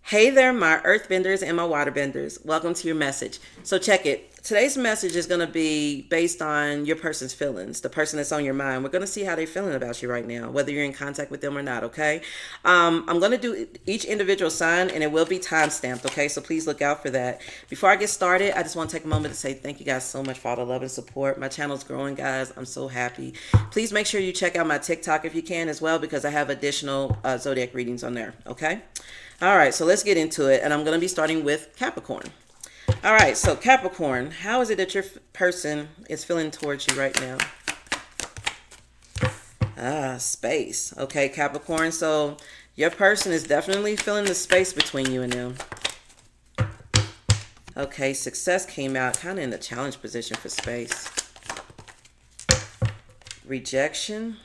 Hey there, my earthbenders and my waterbenders. Welcome to your message. So check it. Today's message is going to be based on your person's feelings, the person that's on your mind. We're going to see how they're feeling about you right now, whether you're in contact with them or not, okay? I'm going to do each individual sign, and it will be time stamped, okay? So please look out for that. Before I get started, I just want to take a moment to say thank you guys so much for all the love and support. My channel's growing, guys. I'm so happy. Please make sure you check out my TikTok if you can as well, because I have additional zodiac readings on there, okay? All right, so let's get into it, and I'm going to be starting with Capricorn. All right, so Capricorn, how is it that your person is feeling towards you right now? Space. Okay, Capricorn, so your person is definitely feeling the space between you and them. Okay, success came out kind of in the challenge position for space. Rejection.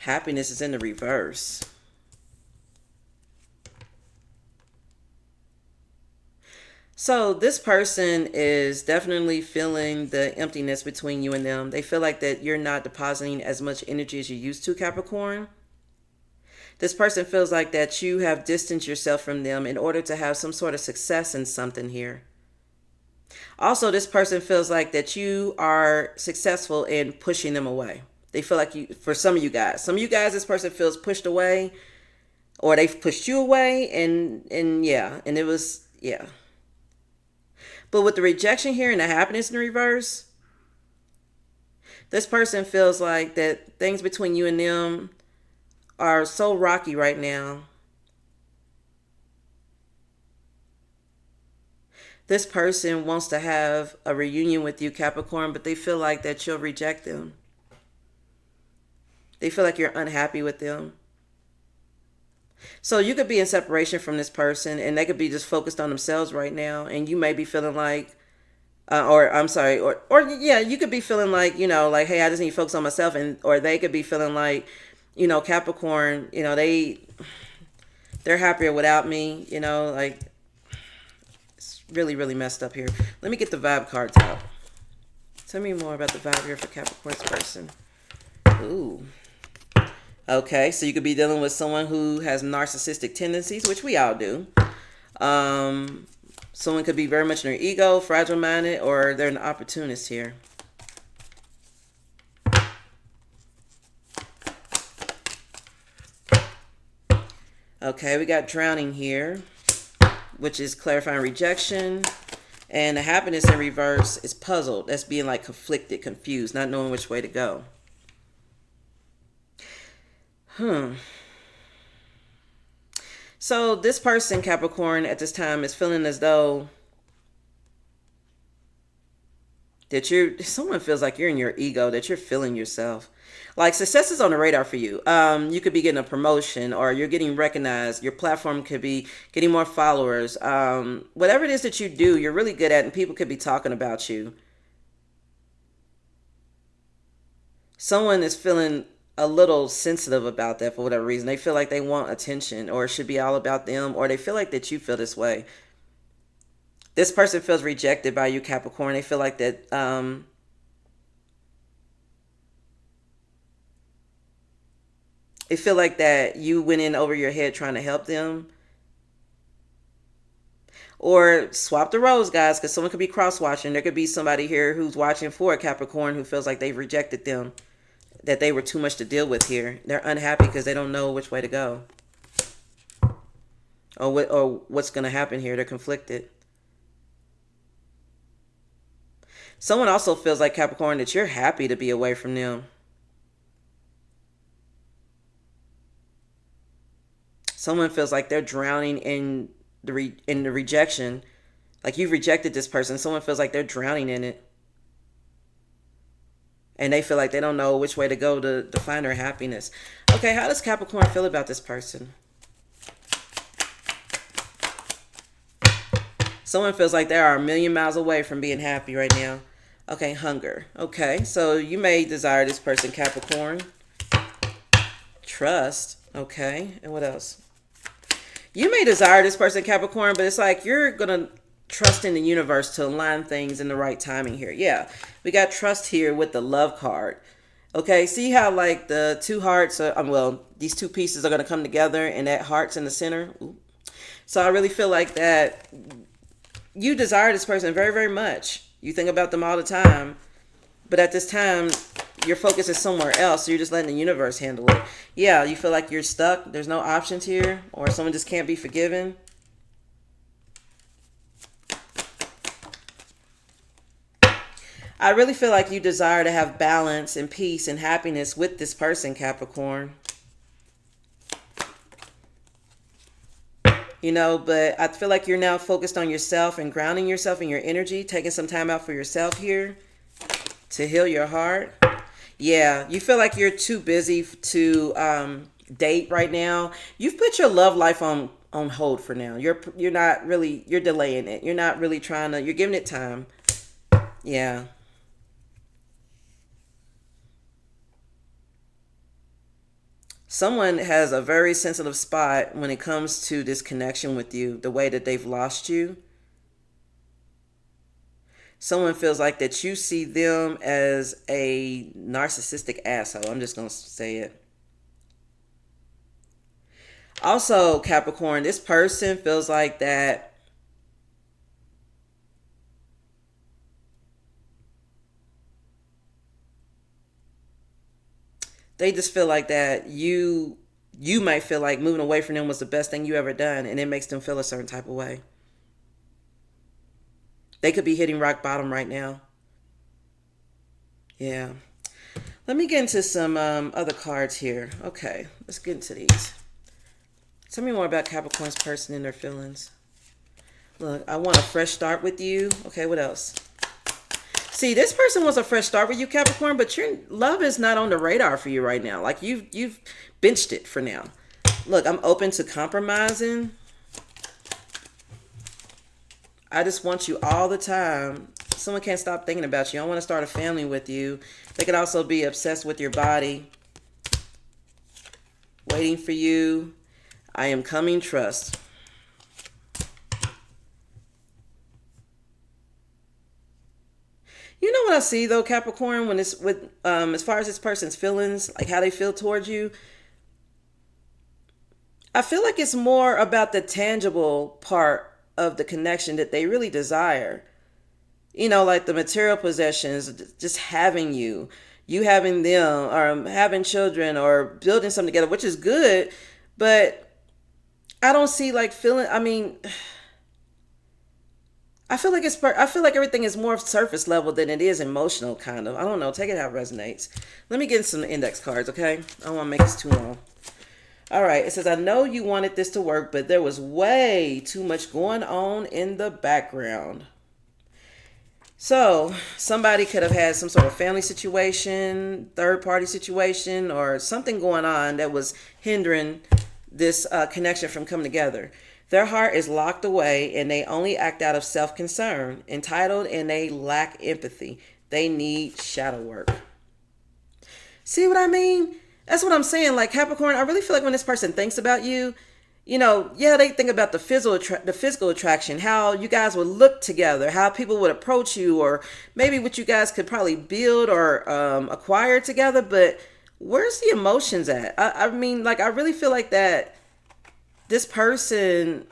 Happiness is in the reverse. So this person is definitely feeling the emptiness between you and them. They feel like that you're not depositing as much energy as you used to, Capricorn. This person feels like that you have distanced yourself from them in order to have some sort of success in something here. Also, this person feels like that you are successful in pushing them away. They feel like you, for some of you guys, this person feels pushed away, or they've pushed you away, and yeah, and it was, yeah. But with the rejection here and the happiness in the reverse, this person feels like that things between you and them are so rocky right now. This person wants to have a reunion with you, Capricorn, but they feel like that you'll reject them. They feel like you're unhappy with them. So you could be in separation from this person, and they could be just focused on themselves right now, and you may be feeling like, or yeah, you could be feeling like, like, hey, I just need to focus on myself, or they could be feeling like, Capricorn, they're happier without me, like, it's really, really messed up here. Let me get the vibe cards out. Tell me more about the vibe here for Capricorn's person. Ooh. Okay, so you could be dealing with someone who has narcissistic tendencies, which we all do. Someone could be very much in their ego, fragile-minded, or they're an opportunist here. Okay, we got drowning here, which is clarifying rejection. And the happiness in reverse is puzzled. That's being like conflicted, confused, not knowing which way to go. So this person, Capricorn, at this time is feeling as though that someone feels like you're in your ego, that you're feeling yourself. Like success is on the radar for you. You could be getting a promotion, or you're getting recognized. Your platform could be getting more followers. Whatever it is that you do, you're really good at, and people could be talking about you. Someone is feeling a little sensitive about that for whatever reason. They feel like they want attention, or it should be all about them, or they feel like that you feel this way. This person feels rejected by you, Capricorn. They feel like that they feel like that you went in over your head trying to help them. Or swap the roles, guys, because someone could be cross-watching. There could be somebody here who's watching for a Capricorn who feels like they've rejected them, that they were too much to deal with here. They're unhappy because they don't know which way to go, or what's going to happen here. They're conflicted. Someone also feels like, Capricorn, that you're happy to be away from them. Someone feels like they're drowning in the rejection. Like you've rejected this person. Someone feels like they're drowning in it. And they feel like they don't know which way to go to find their happiness. Okay, how does Capricorn feel about this person? Someone feels like they are a million miles away from being happy right now. Okay, hunger. Okay, so you may desire this person, Capricorn. Trust. Okay, and what else? You may desire this person, Capricorn, but it's like you're going to trust in the universe to align things in the right timing here. Yeah, we got trust here with the love card. Okay, see how like the two hearts are, well, these two pieces are going to come together and that heart's in the center. Ooh. So I really feel like that you desire this person very, very much. You think about them all the time. But at this time, your focus is somewhere else. So you're just letting the universe handle it. Yeah, you feel like you're stuck. There's no options here. Or someone just can't be forgiven. I really feel like you desire to have balance and peace and happiness with this person, Capricorn. You know, but I feel like you're now focused on yourself and grounding yourself in your energy, taking some time out for yourself here to heal your heart. Yeah, you feel like you're too busy to date right now. You've put your love life on hold for now. You're not really, you're delaying it. You're not really trying to, you're giving it time. Yeah. Someone has a very sensitive spot when it comes to this connection with you, the way that they've lost you. Someone feels like that you see them as a narcissistic asshole. I'm just going to say it. Also, Capricorn, this person feels like that they just feel like that you might feel like moving away from them was the best thing you ever done, and it makes them feel a certain type of way. They could be hitting rock bottom right now. Yeah. Let me get into some other cards here. Okay, let's get into these. Tell me more about Capricorn's person and their feelings. Look, I want a fresh start with you. Okay, what else? See, this person wants a fresh start with you, Capricorn, but your love is not on the radar for you right now. Like you've benched it for now. Look, I'm open to compromising. I just want you all the time. Someone can't stop thinking about you. I want to start a family with you. They could also be obsessed with your body. Waiting for you. I am coming, trust. You know what I see though, Capricorn, when it's with as far as this person's feelings, like how they feel towards you, I feel like it's more about the tangible part of the connection that they really desire. You know, like the material possessions, just having you having them, or having children, or building something together, which is good, but I don't see like feeling. I mean, I feel like everything is more surface level than it is emotional, kind of. I don't know. Take it how it resonates. Let me get some index cards, okay? I don't want to make this too long. All right. It says, I know you wanted this to work, but there was way too much going on in the background. So somebody could have had some sort of family situation, third party situation, or something going on that was hindering this connection from coming together. Their heart is locked away and they only act out of self-concern, entitled, and they lack empathy. They need shadow work. See what I mean? That's what I'm saying. Like Capricorn, I really feel like when this person thinks about you, you know, yeah, they think about the physical attraction, how you guys would look together, how people would approach you, or maybe what you guys could probably build or acquire together. But where's the emotions at? I mean, like, I really feel like that this person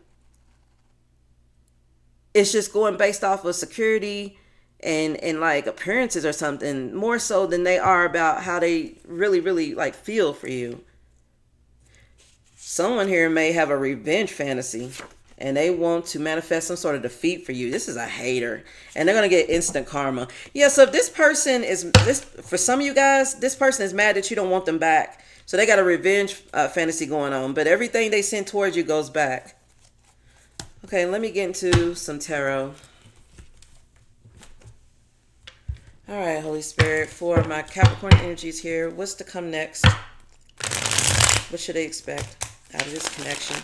is just going based off of security and like appearances or something, more so than they are about how they really, really like feel for you. Someone here may have a revenge fantasy and they want to manifest some sort of defeat for you. This is a hater and they're going to get instant karma. Yeah, so if this person is, this for some of you guys, this person is mad that you don't want them back. So they got a revenge fantasy going on, but everything they send towards you goes back. Okay, let me get into some tarot. All right, Holy Spirit, for my Capricorn energies here, what's to come next? What should they expect out of this connection?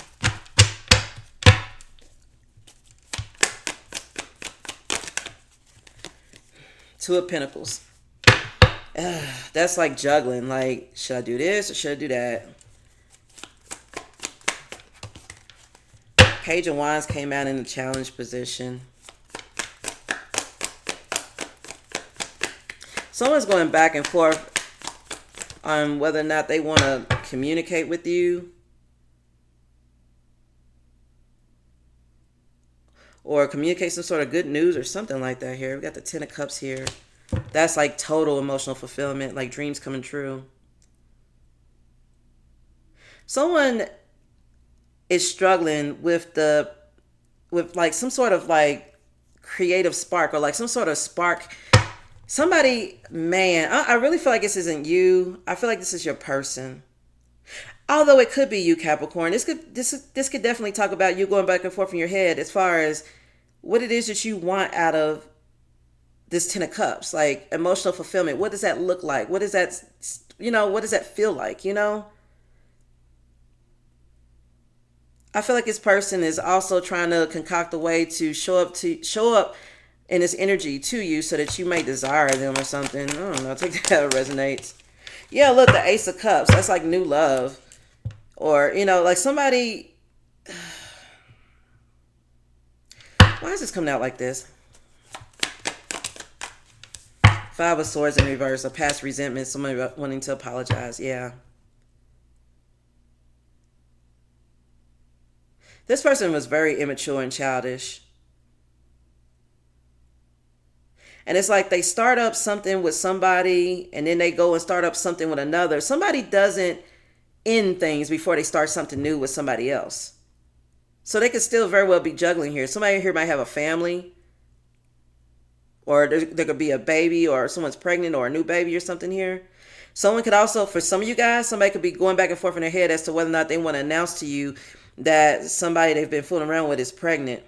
Two of Pentacles. That's like juggling. Like, should I do this or should I do that? Page of Wands came out in a challenge position. Someone's going back and forth on whether or not they want to communicate with you. Or communicate some sort of good news or something like that here. We got the Ten of Cups here. That's like total emotional fulfillment, like dreams coming true. Someone is struggling with like some sort of like creative spark, or like some sort of spark. Somebody, man, I really feel like this isn't you. I feel like this is your person. Although it could be you, Capricorn. This could definitely talk about you going back and forth in your head as far as what it is that you want out of this Ten of Cups, like emotional fulfillment. What does that look like? What does that, what does that feel like, I feel like this person is also trying to concoct a way to show up in this energy to you so that you may desire them or something. I don't know. Take that how it resonates. Yeah, look, the Ace of Cups. That's like new love. Or, like somebody... Why is this coming out like this? Five of Swords in reverse. A past resentment. Somebody wanting to apologize. Yeah. This person was very immature and childish. And it's like they start up something with somebody and then they go and start up something with another. Somebody doesn't end things before they start something new with somebody else. So they could still very well be juggling here. Somebody here might have a family, or there could be a baby, or someone's pregnant, or a new baby or something here. Someone could also, for some of you guys, somebody could be going back and forth in their head as to whether or not they want to announce to you that somebody they've been fooling around with is pregnant,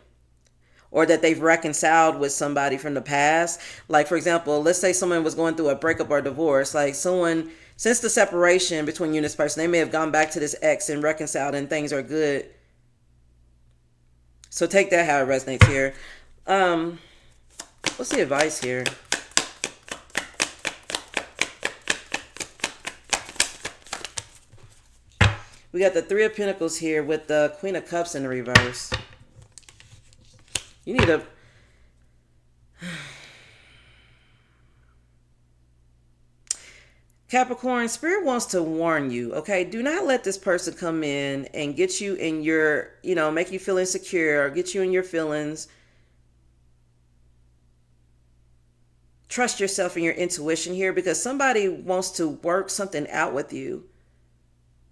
or that they've reconciled with somebody from the past. Like, for example, let's say someone was going through a breakup or divorce. Like someone, since the separation between you and this person, they may have gone back to this ex and reconciled and things are good. So take that how it resonates here. What's the advice here? We got the Three of Pentacles here with the Queen of Cups in the reverse. You need a... Capricorn, Spirit wants to warn you, okay? Do not let this person come in and get you in your, make you feel insecure, or get you in your feelings. Trust yourself and your intuition here, because somebody wants to work something out with you.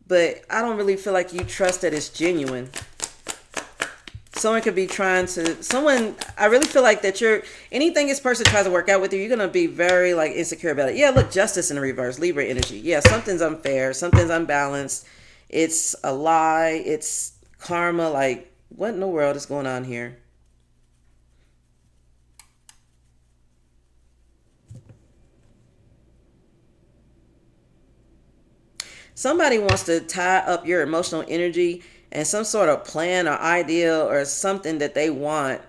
But I don't really feel like you trust that it's genuine. Someone could be trying to, I really feel like that anything this person tries to work out with you, you're going to be very like insecure about it. Yeah, look, Justice in the reverse, Libra energy. Yeah, something's unfair, something's unbalanced. It's a lie, it's karma. Like, what in the world is going on here? Somebody wants to tie up your emotional energy and some sort of plan or idea or something that they want.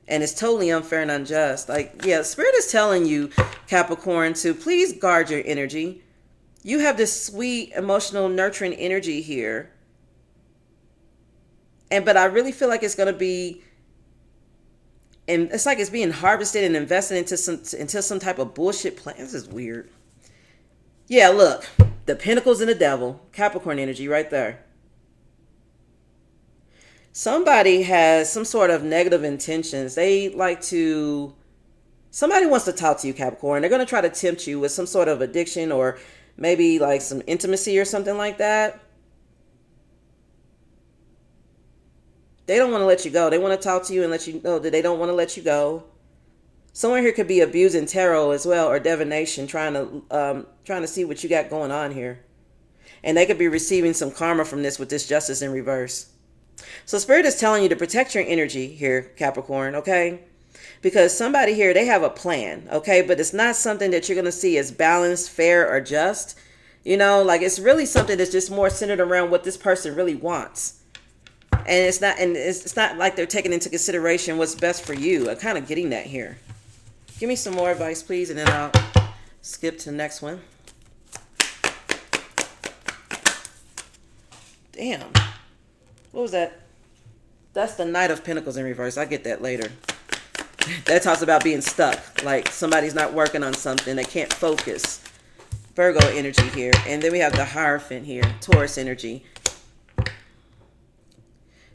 And it's totally unfair and unjust. Like, yeah, Spirit is telling you, Capricorn, to please guard your energy. You have this sweet, emotional, nurturing energy here. But I really feel like it's going to be, and it's like it's being harvested and invested into some type of bullshit plan. This is weird. Yeah, look, the Pentacles and the Devil, Capricorn energy right there. Somebody has some sort of negative intentions. Somebody wants to talk to you, Capricorn. They're going to try to tempt you with some sort of addiction or maybe like some intimacy or something like that. They don't want to let you go. They want to talk to you and let you know that they don't want to let you go. Someone here could be abusing tarot as well, or divination, trying to see what you got going on here. And they could be receiving some karma from this with this Justice in reverse. So Spirit is telling you to protect your energy here, Capricorn, okay? Because somebody here, they have a plan, okay? But it's not something that you're going to see as balanced, fair, or just. Like it's really something that's just more centered around what this person really wants. And it's not like they're taking into consideration what's best for you. I'm kind of getting that here. Give me some more advice, please, and then I'll skip to the next one. Damn. What was that? That's the Knight of Pentacles in reverse. I get that later. That talks about being stuck. Like somebody's not working on something. They can't focus. Virgo energy here. And then we have the Hierophant here, Taurus energy.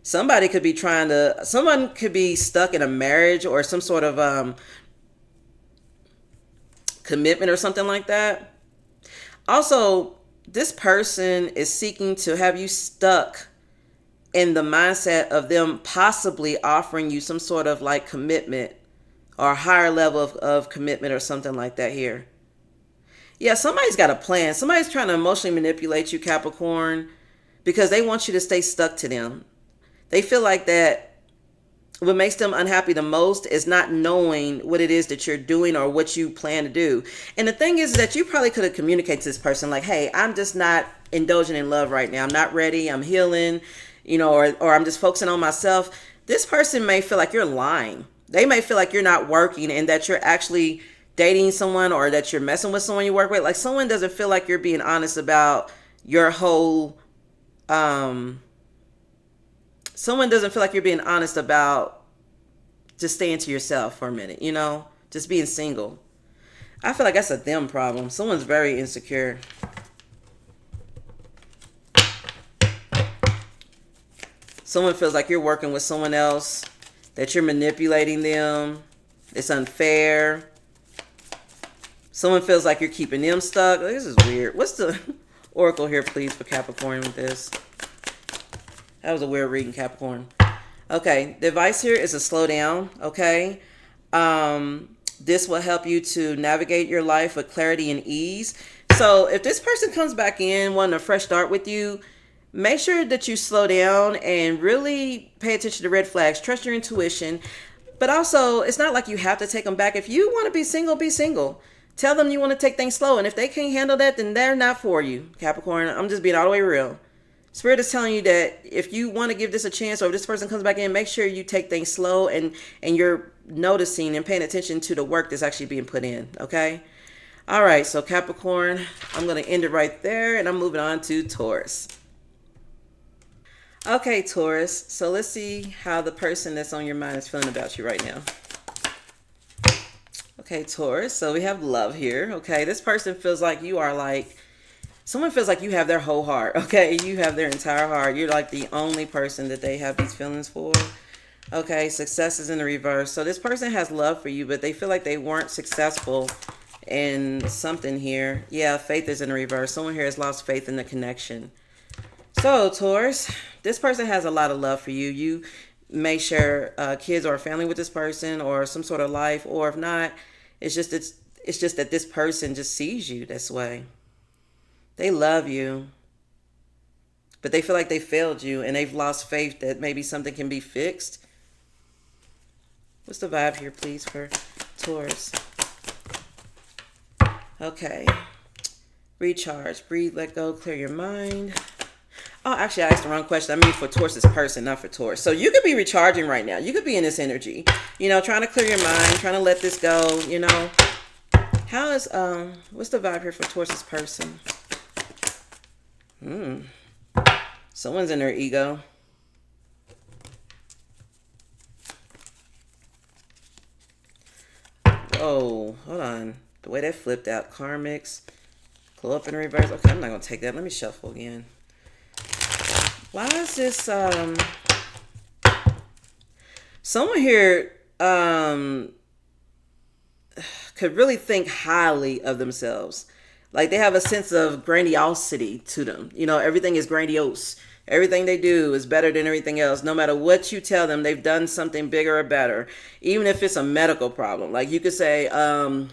Somebody could be someone could be stuck in a marriage or some sort of commitment or something like that. Also, this person is seeking to have you stuck in the mindset of them possibly offering you some sort of like commitment or a higher level of commitment or something like that here. Yeah, somebody's got a plan. Somebody's trying to emotionally manipulate you, Capricorn, because they want you to stay stuck to them. They feel like that what makes them unhappy the most is not knowing what it is that you're doing or what you plan to do. And the thing is that you probably could have communicated to this person like, hey, I'm just not indulging in love right now. I'm not ready. I'm healing, or I'm just focusing on myself. This person may feel like you're lying. They may feel like you're not working and that you're actually dating someone or that you're messing with someone you work with. Like someone doesn't feel like you're being honest about your whole, someone doesn't feel like you're being honest about just staying to yourself for a minute, just being single. I feel like that's a them problem. Someone's very insecure. Someone feels like you're working with someone else, that you're manipulating them. It's unfair. Someone feels like you're keeping them stuck. This is weird. What's the oracle here, please, for Capricorn with this? That was a weird reading, Capricorn. Okay, the advice here is to slow down, okay? This will help you to navigate your life with clarity and ease. So if this person comes back in wanting a fresh start with you, make sure that you slow down and really pay attention to red flags. Trust your intuition. But also, it's not like you have to take them back. If you want to be single, be single. Tell them you want to take things slow. And if they can't handle that, then they're not for you, Capricorn. I'm just being all the way real. Spirit is telling you that if you want to give this a chance or if this person comes back in, make sure you take things slow and you're noticing and paying attention to the work that's actually being put in, okay? All right, so Capricorn, I'm going to end it right there, and I'm moving on to Taurus. Okay, Taurus, so let's see how the person that's on your mind is feeling about you right now. Okay, Taurus, so we have love here, okay? This person feels like you are like, someone feels like you have their whole heart, okay? You have their entire heart. You're like the only person that they have these feelings for. Okay, success is in the reverse. So this person has love for you, but they feel like they weren't successful in something here. Yeah, faith is in the reverse. Someone here has lost faith in the connection. So, Taurus, this person has a lot of love for you. You may share kids or a family with this person or some sort of life, or if not, it's just that this person just sees you this way. They love you, but they feel like they failed you and they've lost faith that maybe something can be fixed. What's the vibe here, please, for Taurus? Okay. Recharge, breathe, let go, clear your mind. Oh, actually, I asked the wrong question. I mean for Taurus's person, not for Taurus. So you could be recharging right now. You could be in this energy, trying to clear your mind, trying to let this go, How is, what's the vibe here for Taurus's person? Someone's in their ego. Oh, hold on. The way that flipped out. Karmics. Glow up in reverse. Okay, I'm not going to take that. Let me shuffle again. Why is this, someone here, could really think highly of themselves. Like they have a sense of grandiosity to them. Everything is grandiose. Everything they do is better than everything else. No matter what you tell them, they've done something bigger or better. Even if it's a medical problem. Like you could say, oh,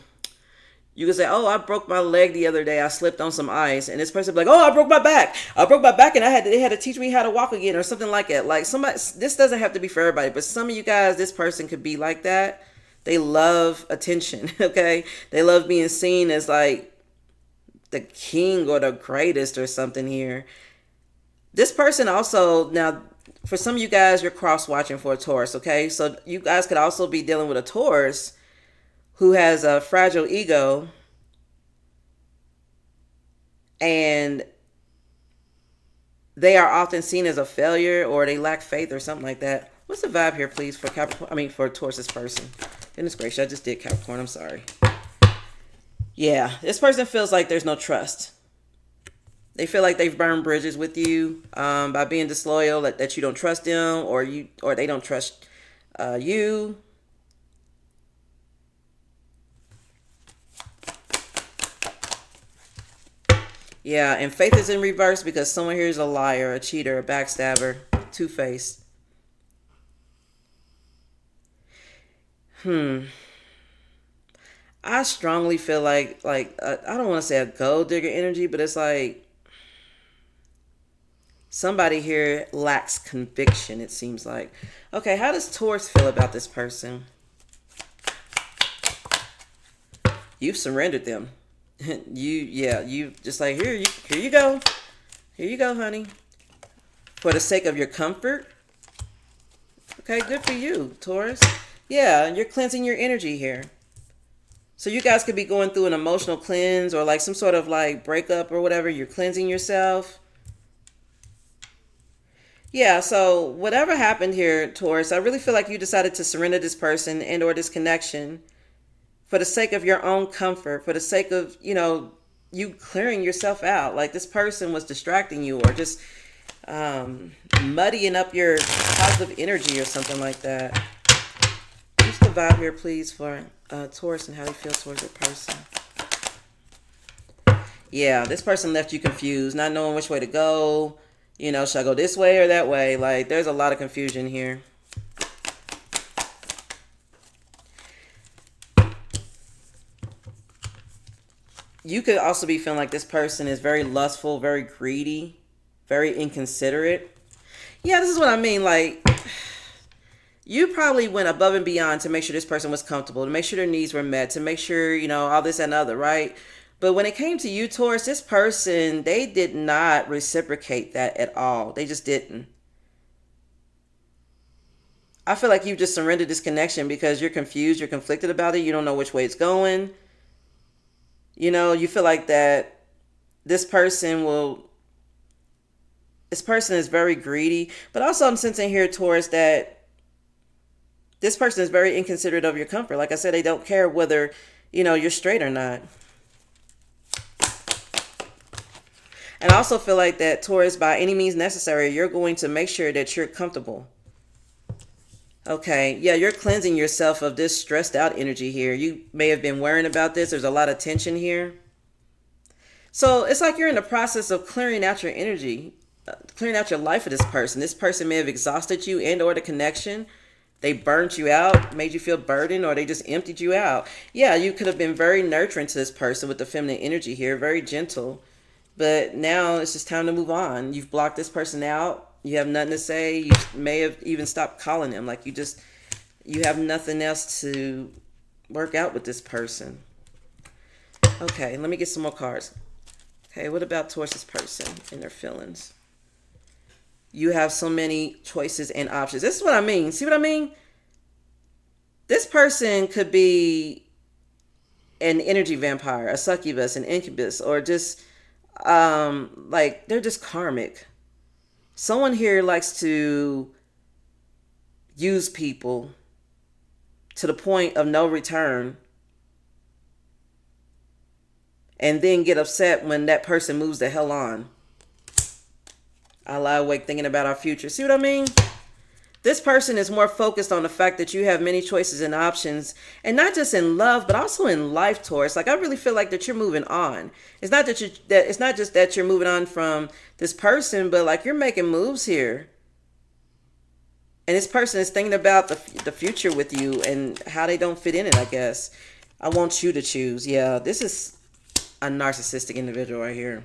I broke my leg the other day. I slipped on some ice. And this person would be like, oh, I broke my back. I broke my back and they had to teach me how to walk again or something like that. Like this doesn't have to be for everybody. But some of you guys, this person could be like that. They love attention, okay? They love being seen as like the king or the greatest or something here. This person also, now, for some of you guys, you're cross-watching for a Taurus, okay? So you guys could also be dealing with a Taurus who has a fragile ego and they are often seen as a failure or they lack faith or something like that. What's the vibe here, please, for Capricorn? For Taurus's person? Goodness gracious, I just did Capricorn. I'm sorry. Yeah, this person feels like there's no trust. They feel like they've burned bridges with you by being disloyal, that you don't trust them, or they don't trust you. Yeah, and faith is in reverse because someone here is a liar, a cheater, a backstabber, two-faced. I strongly feel like I don't want to say a gold digger energy, but it's like somebody here lacks conviction, it seems like. Okay, how does Taurus feel about this person? You've surrendered them. You just like, here you go. Here you go, honey. For the sake of your comfort. Okay, good for you, Taurus. Yeah, you're cleansing your energy here. So you guys could be going through an emotional cleanse or like some sort of like breakup or whatever. You're cleansing yourself. Yeah, so whatever happened here, Taurus, I really feel like you decided to surrender this person and or this connection for the sake of your own comfort, for the sake of, you clearing yourself out. Like this person was distracting you or just muddying up your positive energy or something like that. Just the vibe here, please, for Taurus and how they feel towards your person. Yeah, this person left you confused, not knowing which way to go. Should I go this way or that way? Like, there's a lot of confusion here. You could also be feeling like this person is very lustful, very greedy, very inconsiderate. Yeah, this is what I mean. Like, you probably went above and beyond to make sure this person was comfortable, to make sure their needs were met, to make sure, all this and other, right? But when it came to you, Taurus, this person, they did not reciprocate that at all. They just didn't. I feel like you just surrendered this connection because you're confused, you're conflicted about it, you don't know which way it's going. You feel like that this person is very greedy. But also I'm sensing here, Taurus, that this person is very inconsiderate of your comfort. Like I said, they don't care whether, you're straight or not. And I also feel like that, Taurus, by any means necessary, you're going to make sure that you're comfortable. Okay, yeah, you're cleansing yourself of this stressed out energy here. You may have been worrying about this. There's a lot of tension here. So it's like you're in the process of clearing out your energy, clearing out your life for this person. This person may have exhausted you and or the connection. They burnt you out, made you feel burdened, or they just emptied you out. Yeah, you could have been very nurturing to this person with the feminine energy here, very gentle. But now it's just time to move on. You've blocked this person out. You have nothing to say. You may have even stopped calling them. Like you have nothing else to work out with this person. Okay, let me get some more cards. Okay, what about Taurus's person and their feelings? You have so many choices and options. This is what I mean. See what I mean? This person could be an energy vampire, a succubus, an incubus, or just like they're just karmic. Someone here likes to use people to the point of no return and then get upset when that person moves the hell on. I lie awake thinking about our future. See what I mean? This person is more focused on the fact that you have many choices and options, and not just in love, but also in life, Taurus. Like I really feel like that you're moving on. It's not it's not just that you're moving on from this person, but like you're making moves here. And this person is thinking about the future with you and how they don't fit in it, I guess. I want you to choose. Yeah, this is a narcissistic individual right here.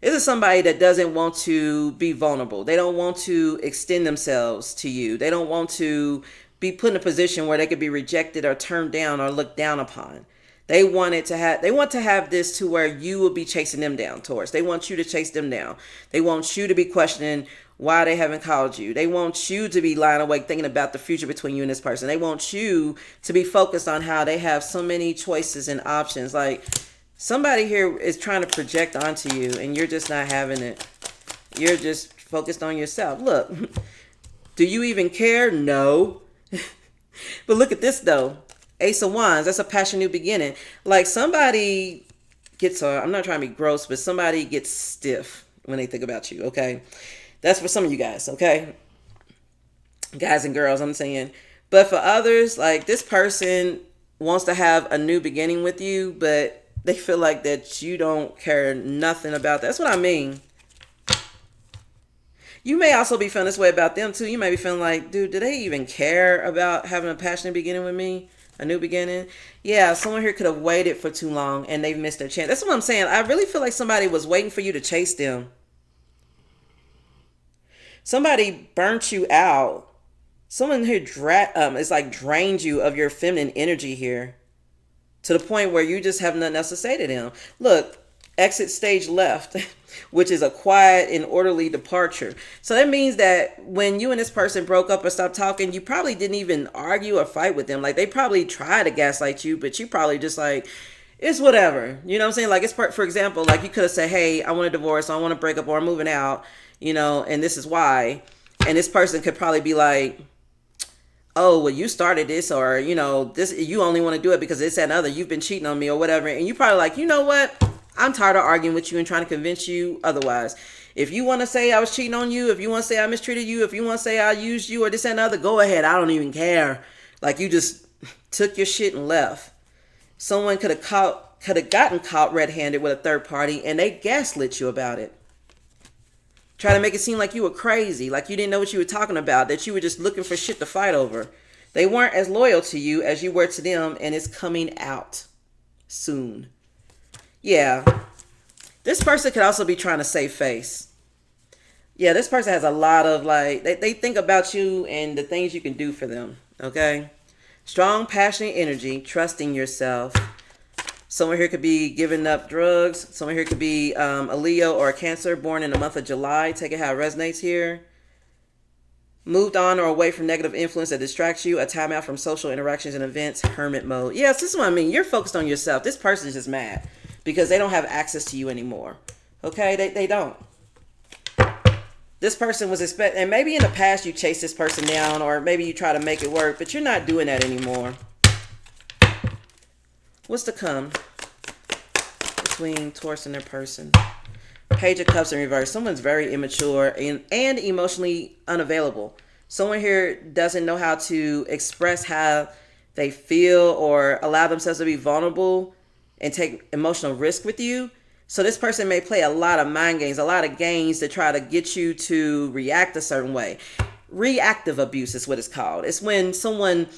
This is somebody that doesn't want to be vulnerable. They don't want to extend themselves to you. They don't want to be put in a position where they could be rejected or turned down or looked down upon. They want to have this to where you will be chasing them down, Taurus. They want you to chase them down. They want you to be questioning why they haven't called you. They want you to be lying awake thinking about the future between you and this person. They want you to be focused on how they have so many choices and options. Like somebody here is trying to project onto you and you're just not having it. You're just focused on yourself. Look, do you even care? No. But look at this though. Ace of Wands, that's a passion new beginning. Like somebody gets, I'm not trying to be gross, but somebody gets stiff when they think about you, okay? That's for some of you guys, okay? Guys and girls, I'm saying. But for others, like this person wants to have a new beginning with you, but they feel like that you don't care nothing about that. That's what I mean. You may also be feeling this way about them too. You may be feeling like, dude, do they even care about having a passionate beginning with me? A new beginning? Yeah, someone here could have waited for too long and they've missed their chance. That's what I'm saying. I really feel like somebody was waiting for you to chase them. Somebody burnt you out. Someone here it's like drained you of your feminine energy here to the point where you just have nothing else to say to them. Look, exit stage left, which is a quiet and orderly departure. So that means that when you and this person broke up or stopped talking, you probably didn't even argue or fight with them. Like they probably tried to gaslight you, but you probably just like, it's whatever. You know what I'm saying? Like it's for example, like you could have said, hey, I want a divorce, I want to break up, or I'm moving out, and this is why. And this person could probably be like, oh, well, you started this, or, this, you only want to do it because it's that other, you've been cheating on me or whatever. And you probably like, you know what? I'm tired of arguing with you and trying to convince you otherwise. If you want to say I was cheating on you, if you want to say I mistreated you, if you want to say I used you or this and other, go ahead. I don't even care. Like you just took your shit and left. Someone could have gotten caught red-handed with a third party and they gaslit you about it. Try to make it seem like you were crazy, like you didn't know what you were talking about, that you were just looking for shit to fight over. They weren't as loyal to you as you were to them, and it's coming out soon. Yeah. This person could also be trying to save face. Yeah, this person has a lot of they think about you and the things you can do for them, okay? Strong, passionate energy, trusting yourself. Someone here could be giving up drugs. Someone here could be a Leo or a Cancer born in the month of July. Take it how it resonates here. Moved on or away from negative influence that distracts you. A timeout from social interactions and events. Hermit mode. Yes, this is what I mean. You're focused on yourself. This person is just mad because they don't have access to you anymore. Okay? They don't. This person was expecting, and maybe in the past you chased this person down or maybe you try to make it work, but you're not doing that anymore. What's to come between Taurus and their person? Page of Cups in reverse. Someone's very immature and emotionally unavailable. Someone here doesn't know how to express how they feel or allow themselves to be vulnerable and take emotional risk with you. So this person may play a lot of mind games, a lot of games to try to get you to react a certain way. Reactive abuse is what it's called. It's when someone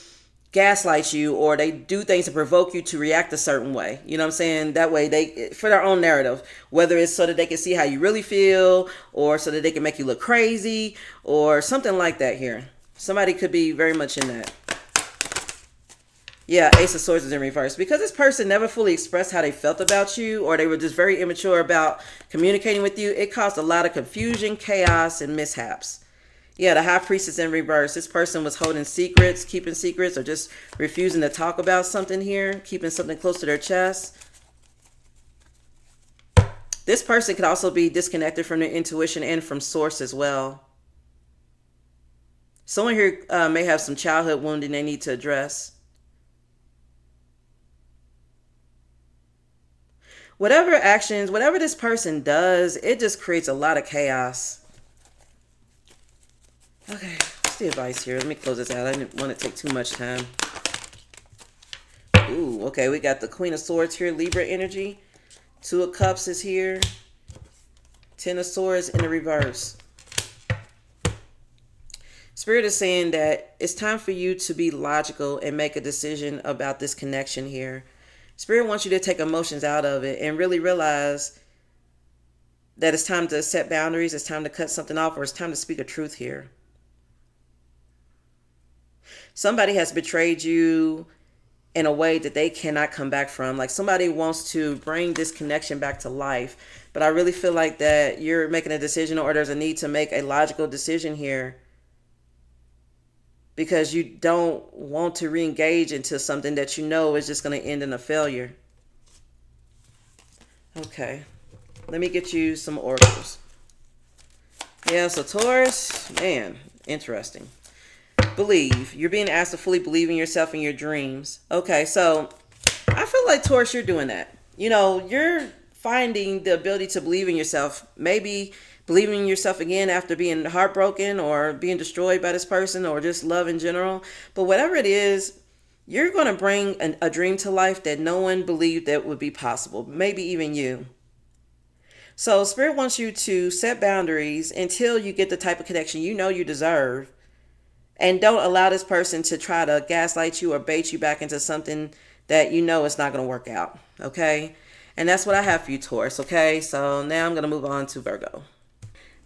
gaslights you or they do things to provoke you to react a certain way. You know what I'm saying? That way they, for their own narrative, whether it's so that they can see how you really feel or so that they can make you look crazy or something like that here. Somebody could be very much in that. Yeah, Ace of Swords is in reverse. Because this person never fully expressed how they felt about you or they were just very immature about communicating with you, it caused a lot of confusion, chaos, and mishaps. Yeah, the High Priestess in reverse. This person was holding secrets, keeping secrets, or just refusing to talk about something here, keeping something close to their chest. This person could also be disconnected from their intuition and from source as well. Someone here may have some childhood wounding they need to address. Whatever actions, whatever this person does, it just creates a lot of chaos. Okay, what's the advice here? Let me close this out. I didn't want to take too much time. Ooh, okay, we got the Queen of Swords here, Libra energy. Two of Cups is here. Ten of Swords in the reverse. Spirit is saying that it's time for you to be logical and make a decision about this connection here. Spirit wants you to take emotions out of it and really realize that it's time to set boundaries, it's time to cut something off, or it's time to speak a truth here. Somebody has betrayed you in a way that they cannot come back from. Like somebody wants to bring this connection back to life. But I really feel like that you're making a decision or there's a need to make a logical decision here. Because you don't want to re-engage into something that you know is just going to end in a failure. Okay. Let me get you some oracles. Yeah, so Taurus, man, interesting. Believe. You're being asked to fully believe in yourself and your dreams. Okay, so I feel like, Taurus, you're doing that. You know, you're finding the ability to believe in yourself. Maybe believing in yourself again after being heartbroken or being destroyed by this person or just love in general. But whatever it is, you're going to bring a dream to life that no one believed that would be possible. Maybe even you. So Spirit wants you to set boundaries until you get the type of connection you know you deserve. And don't allow this person to try to gaslight you or bait you back into something that you know is not going to work out. Okay? And that's what I have for you, Taurus. Okay? So now I'm going to move on to Virgo.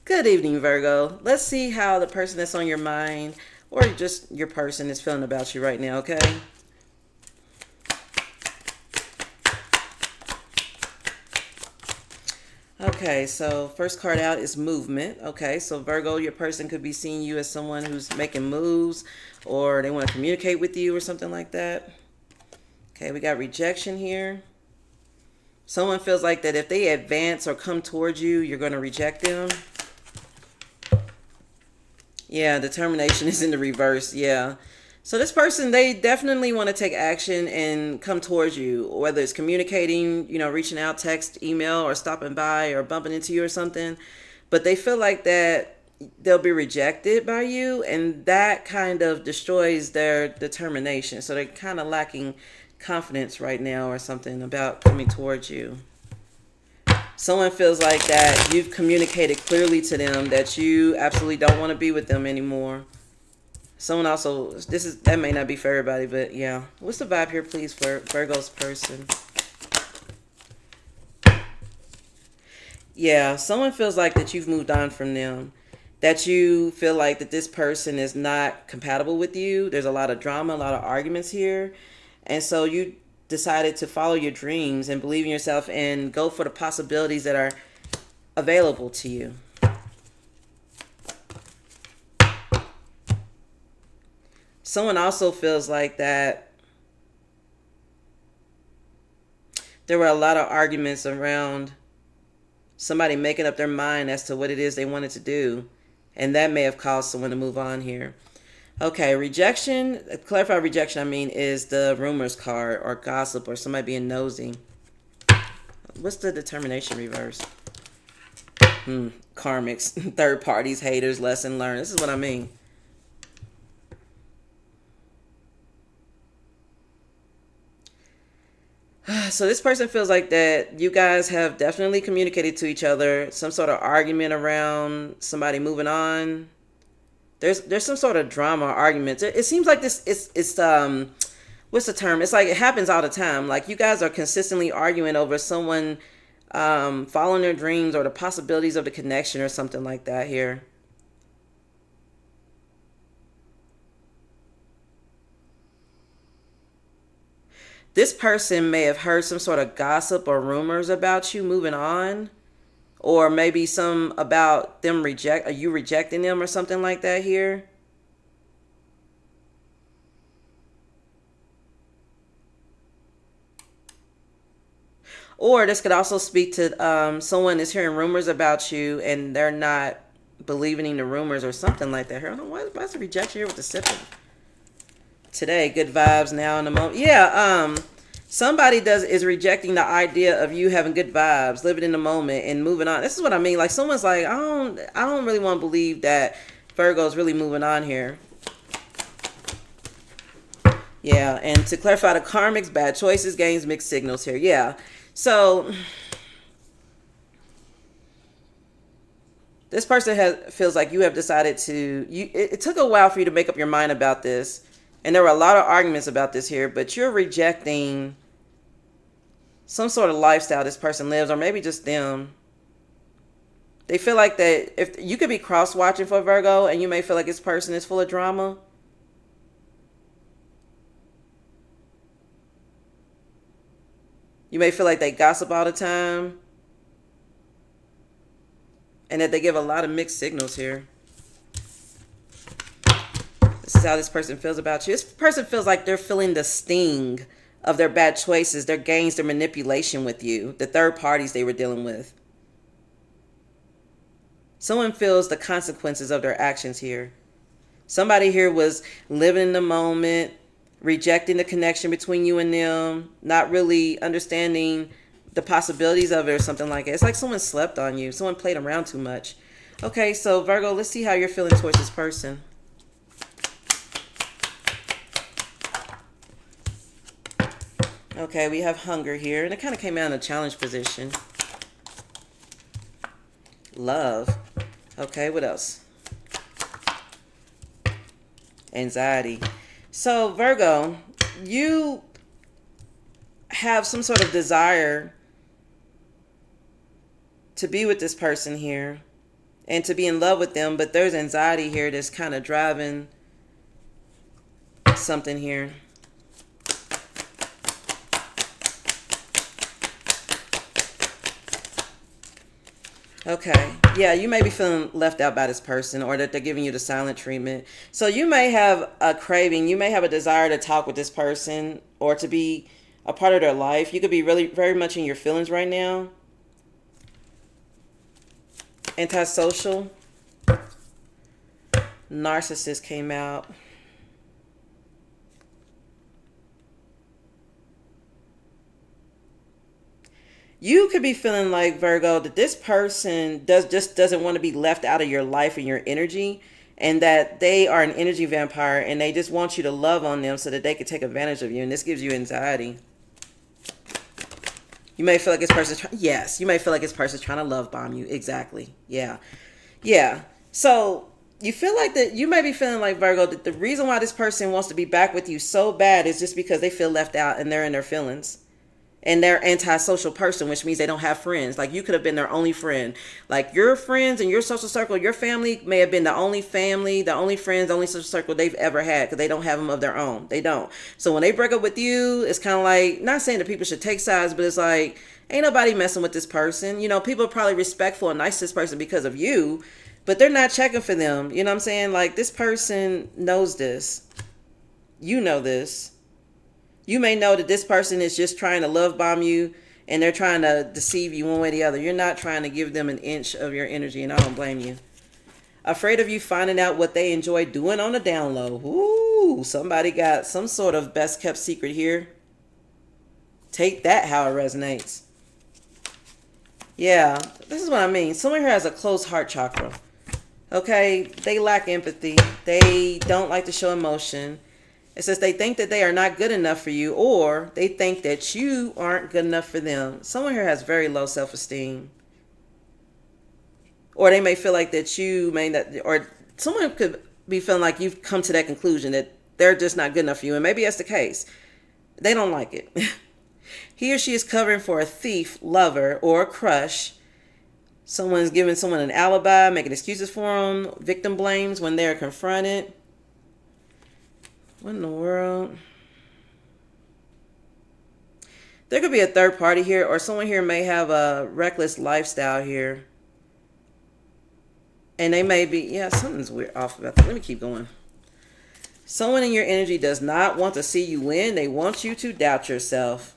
Good evening, Virgo. Let's see how the person that's on your mind or just your person is feeling about you right now. Okay? Okay, so first card out is movement. Okay, so Virgo, your person could be seeing you as someone who's making moves or they want to communicate with you or something like that. Okay, we got rejection here. Someone feels like that if they advance or come towards you, you're going to reject them. Yeah, determination is in the reverse. Yeah. So this person, they definitely want to take action and come towards you, whether it's communicating, you know, reaching out, text, email, or stopping by or bumping into you or something. But they feel like that they'll be rejected by you, and that kind of destroys their determination. So they're kind of lacking confidence right now or something about coming towards you. Someone feels like that you've communicated clearly to them that you absolutely don't want to be with them anymore. Someone also, that may not be for everybody, but yeah. What's the vibe here, please, for Virgo's person? Yeah, someone feels like that you've moved on from them. That you feel like that this person is not compatible with you. There's a lot of drama, a lot of arguments here. And so you decided to follow your dreams and believe in yourself and go for the possibilities that are available to you. Someone also feels like that there were a lot of arguments around somebody making up their mind as to what it is they wanted to do. And that may have caused someone to move on here. Okay, rejection, clarify rejection, I mean, is the rumors card or gossip or somebody being nosy. What's the determination reverse? Karmics, third parties, haters, lesson learned. This is what I mean. So this person feels like that you guys have definitely communicated to each other, some sort of argument around somebody moving on. There's some sort of drama or arguments. It seems like this it's what's the term? It's like it happens all the time. Like you guys are consistently arguing over someone following their dreams or the possibilities of the connection or something like that here. This person may have heard some sort of gossip or rumors about you moving on, or maybe some about them you rejecting them or something like that here. Or this could also speak to someone is hearing rumors about you and they're not believing in the rumors or something like that. I don't know why's the rejection here with the sipping. Today, good vibes now in the moment. Yeah, somebody is rejecting the idea of you having good vibes, living in the moment and moving on. This is what I mean. Like someone's like, I don't really want to believe that Virgo's really moving on here. Yeah, and to clarify the karmics, bad choices, gains, mixed signals here. Yeah. So this person feels like you have decided to it took a while for you to make up your mind about this. And there were a lot of arguments about this here, but you're rejecting some sort of lifestyle this person lives, or maybe just them. They feel like that if you could be cross-watching for Virgo, and you may feel like this person is full of drama. You may feel like they gossip all the time, and that they give a lot of mixed signals here. This is how this person feels about you. This person feels like they're feeling the sting of their bad choices, their gains, their manipulation with you, the third parties they were dealing with. Someone feels the consequences of their actions here. Somebody here was living in the moment, rejecting the connection between you and them, not really understanding the possibilities of it or something like it. It's like someone slept on you. Someone played around too much. Okay, so Virgo, let's see how you're feeling towards this person. Okay, we have hunger here, and it kind of came out in a challenge position. Love. Okay, what else? Anxiety. So, Virgo, you have some sort of desire to be with this person here and to be in love with them, but there's anxiety here that's kind of driving something here. Okay. Yeah, you may be feeling left out by this person, or that they're giving you the silent treatment. So you may have a craving. You may have a desire to talk with this person or to be a part of their life. You could be really very much in your feelings right now. Antisocial. Narcissist came out. You could be feeling like, Virgo, that this person doesn't want to be left out of your life and your energy, and that they are an energy vampire and they just want you to love on them so that they can take advantage of you, and this gives you anxiety. You may feel like this person's yes, you may feel like this person's trying to love bomb you. Exactly. Yeah. Yeah. So you feel like that you may be feeling like, Virgo, that the reason why this person wants to be back with you so bad is just because they feel left out and they're in their feelings. And they're antisocial person, which means they don't have friends. Like, you could have been their only friend. Like, your friends and your social circle, your family may have been the only family, the only friends, the only social circle they've ever had, because they don't have them of their own. They don't. So when they break up with you, it's kind of like, not saying that people should take sides, but it's like, ain't nobody messing with this person. You know, people are probably respectful and nice to this person because of you, but they're not checking for them. You know what I'm saying? Like, this person knows this. You know this. You may know that this person is just trying to love bomb you and they're trying to deceive you one way or the other. You're not trying to give them an inch of your energy, and I don't blame you. Afraid of you finding out what they enjoy doing on the down low. Ooh, somebody got some sort of best kept secret here. Take that how it resonates. Yeah, this is what I mean. Someone here has a closed heart chakra. Okay, they lack empathy. They don't like to show emotion. It says they think that they are not good enough for you, or they think that you aren't good enough for them. Someone here has very low self-esteem. Or they may feel like that you may not, or someone could be feeling like you've come to that conclusion that they're just not good enough for you. And maybe that's the case. They don't like it. He or she is covering for a thief, lover, or a crush. Someone's giving someone an alibi, making excuses for them, victim blames when they're confronted. What in the world? There could be a third party here, or someone here may have a reckless lifestyle here. And they may be, yeah, something's weird off about that. Let me keep going. Someone in your energy does not want to see you win. They want you to doubt yourself.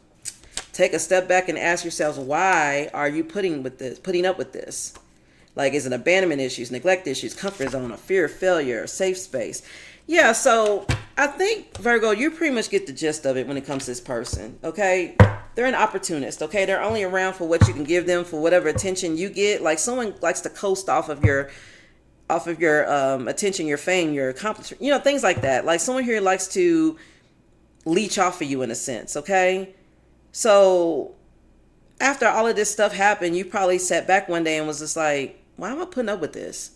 Take a step back and ask yourselves, why are you putting up with this? Like, is it abandonment issues, neglect issues, comfort zone, a fear of failure, a safe space? Yeah, so I think, Virgo, you pretty much get the gist of it when it comes to this person, okay? They're an opportunist, okay? They're only around for what you can give them, for whatever attention you get. Like, someone likes to coast off of your attention, your fame, your accomplishment, you know, things like that. Like, someone here likes to leech off of you in a sense, okay? So after all of this stuff happened, you probably sat back one day and was just like, why am I putting up with this?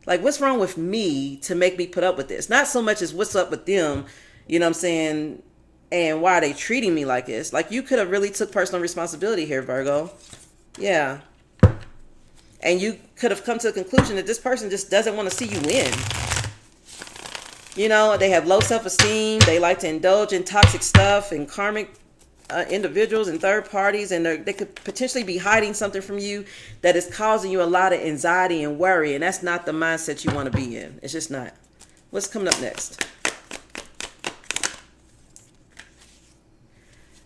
Like, what's wrong with me to make me put up with this? Not so much as what's up with them, you know what I'm saying? And why are they treating me like this? Like, you could have really took personal responsibility here, Virgo. Yeah. And you could have come to the conclusion that this person just doesn't want to see you win. You know, they have low self-esteem. They like to indulge in toxic stuff and karmic individuals and third parties, and they could potentially be hiding something from you that is causing you a lot of anxiety and worry, and that's not the mindset you want to be in. It's just not. What's coming up next?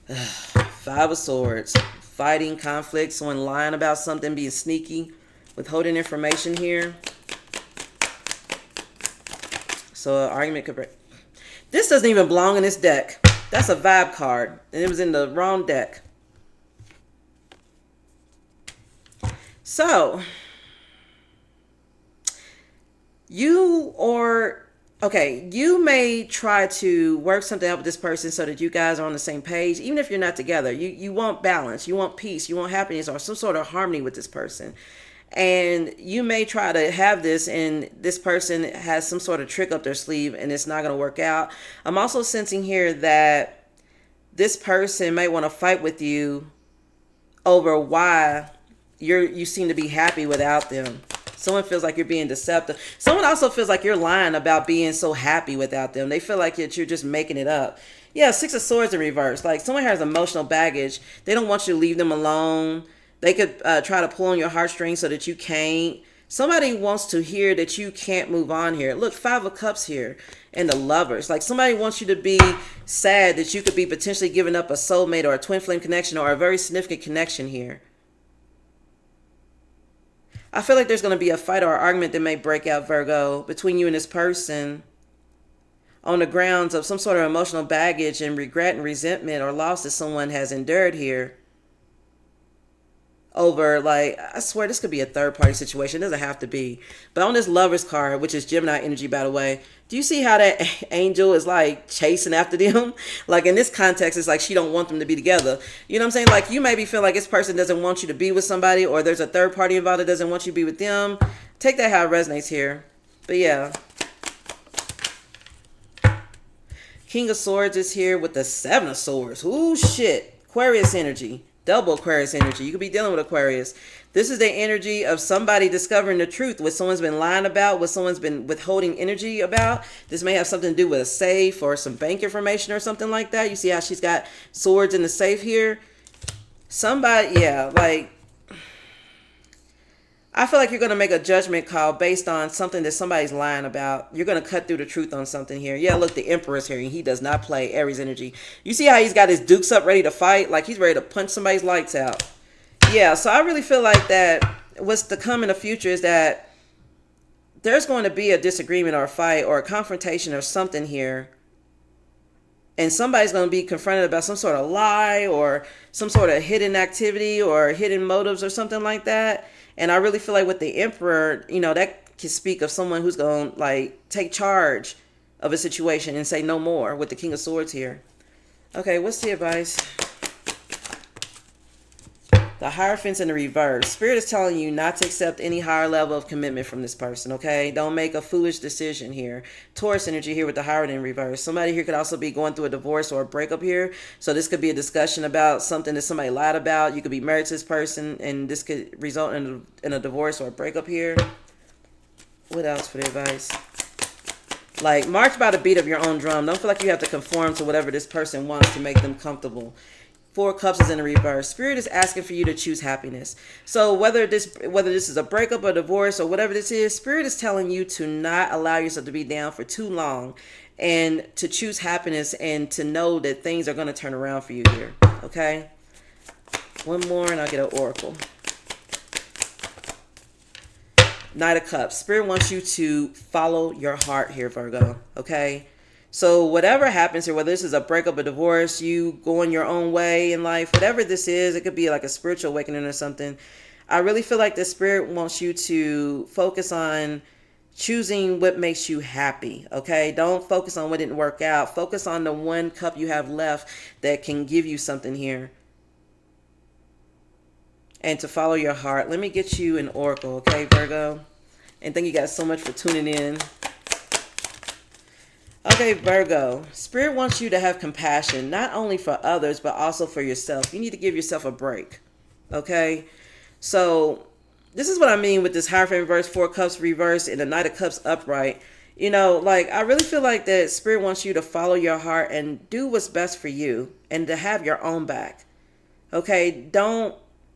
Five of Swords. Fighting, conflict, someone lying about something, being sneaky, withholding information here. So an argument could break. This doesn't even belong in this deck. That's a vibe card, and it was in the wrong deck. So, you may try to work something out with this person so that you guys are on the same page, even if you're not together. You want balance, you want peace, you want happiness, or some sort of harmony with this person. And you may try to have this, and this person has some sort of trick up their sleeve, and it's not going to work out. I'm also sensing here that this person may want to fight with you over why you seem to be happy without them. Someone feels like you're being deceptive. Someone also feels like you're lying about being so happy without them. They feel like you're just making it up. Yeah, Six of Swords in reverse. Like someone has emotional baggage. They don't want you to leave them alone. They could try to pull on your heartstrings so that you can't. Somebody wants to hear that you can't move on here. Look, Five of Cups here and the Lovers. Like somebody wants you to be sad that you could be potentially giving up a soulmate or a twin flame connection or a very significant connection here. I feel like there's going to be a fight or argument that may break out, Virgo, between you and this person on the grounds of some sort of emotional baggage and regret and resentment or loss that someone has endured here. Over, like, I swear this could be a third party situation. It doesn't have to be. But on this Lovers card, which is Gemini energy, by the way, do you see how that angel is like chasing after them? Like in this context, it's like she don't want them to be together. You know what I'm saying? Like you maybe feel like this person doesn't want you to be with somebody, or there's a third party involved that doesn't want you to be with them. Take that how it resonates here. But yeah. King of Swords is here with the Seven of Swords. Ooh, shit. Aquarius energy. Double Aquarius energy. You could be dealing with Aquarius. This is the energy of somebody discovering the truth, what someone's been lying about, what someone's been withholding energy about. This may have something to do with a safe or some bank information or something like that. You see how she's got swords in the safe here? Somebody, yeah, like, I feel like you're going to make a judgment call based on something that somebody's lying about. You're going to cut through the truth on something here. Yeah, look, the Emperor's here. He does not play Aries energy. You see how he's got his dukes up ready to fight? Like he's ready to punch somebody's lights out. Yeah, so I really feel like that what's to come in the future is that there's going to be a disagreement or a fight or a confrontation or something here. And somebody's going to be confronted about some sort of lie or some sort of hidden activity or hidden motives or something like that. And I really feel like with the Emperor, you know, that can speak of someone who's going to like take charge of a situation and say no more with the King of Swords here. Okay, what's the advice? The Hierophant in the reverse. Spirit is telling you not to accept any higher level of commitment from this person, okay? Don't make a foolish decision here. Taurus energy here with the Hierophant in reverse. Somebody here could also be going through a divorce or a breakup here. So this could be a discussion about something that somebody lied about. You could be married to this person, and this could result in a divorce or a breakup here. What else for the advice? Like, march by the beat of your own drum. Don't feel like you have to conform to whatever this person wants to make them comfortable. Four of Cups is in the reverse. Spirit is asking for you to choose happiness. So whether this is a breakup or divorce or whatever this is, Spirit is telling you to not allow yourself to be down for too long and to choose happiness and to know that things are going to turn around for you here. Okay? One more and I'll get an oracle. Knight of Cups. Spirit wants you to follow your heart here, Virgo. Okay? So whatever happens here, whether this is a breakup, a divorce, you going your own way in life, whatever this is, it could be like a spiritual awakening or something. I really feel like the Spirit wants you to focus on choosing what makes you happy, okay? Don't focus on what didn't work out. Focus on the one cup you have left that can give you something here. And to follow your heart. Let me get you an oracle, okay, Virgo? And thank you guys so much for tuning in. Okay, Virgo, Spirit wants you to have compassion, not only for others, but also for yourself. You need to give yourself a break, okay? So this is what I mean with this Hierophant reverse, Four of Cups reverse, and the Knight of Cups upright. You know, like, I really feel like that Spirit wants you to follow your heart and do what's best for you and to have your own back, okay? Don't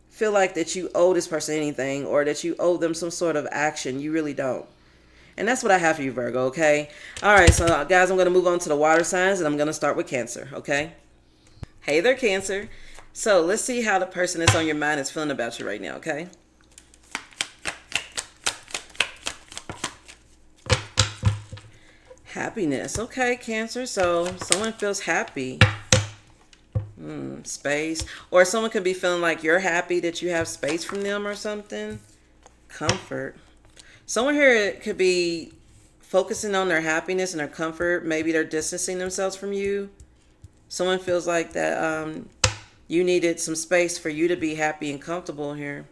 feel like that you owe this person anything or that you owe them some sort of action. You really don't. And that's what I have for you, Virgo, okay? All right, so guys, I'm going to move on to the water signs, and I'm going to start with Cancer, okay? Hey there, Cancer. So let's see how the person that's on your mind is feeling about you right now, okay? Happiness. Okay, Cancer. So someone feels happy. Space. Or someone could be feeling like you're happy that you have space from them or something. Comfort. Someone here could be focusing on their happiness and their comfort. Maybe they're distancing themselves from you. Someone feels like that you needed some space for you to be happy and comfortable here.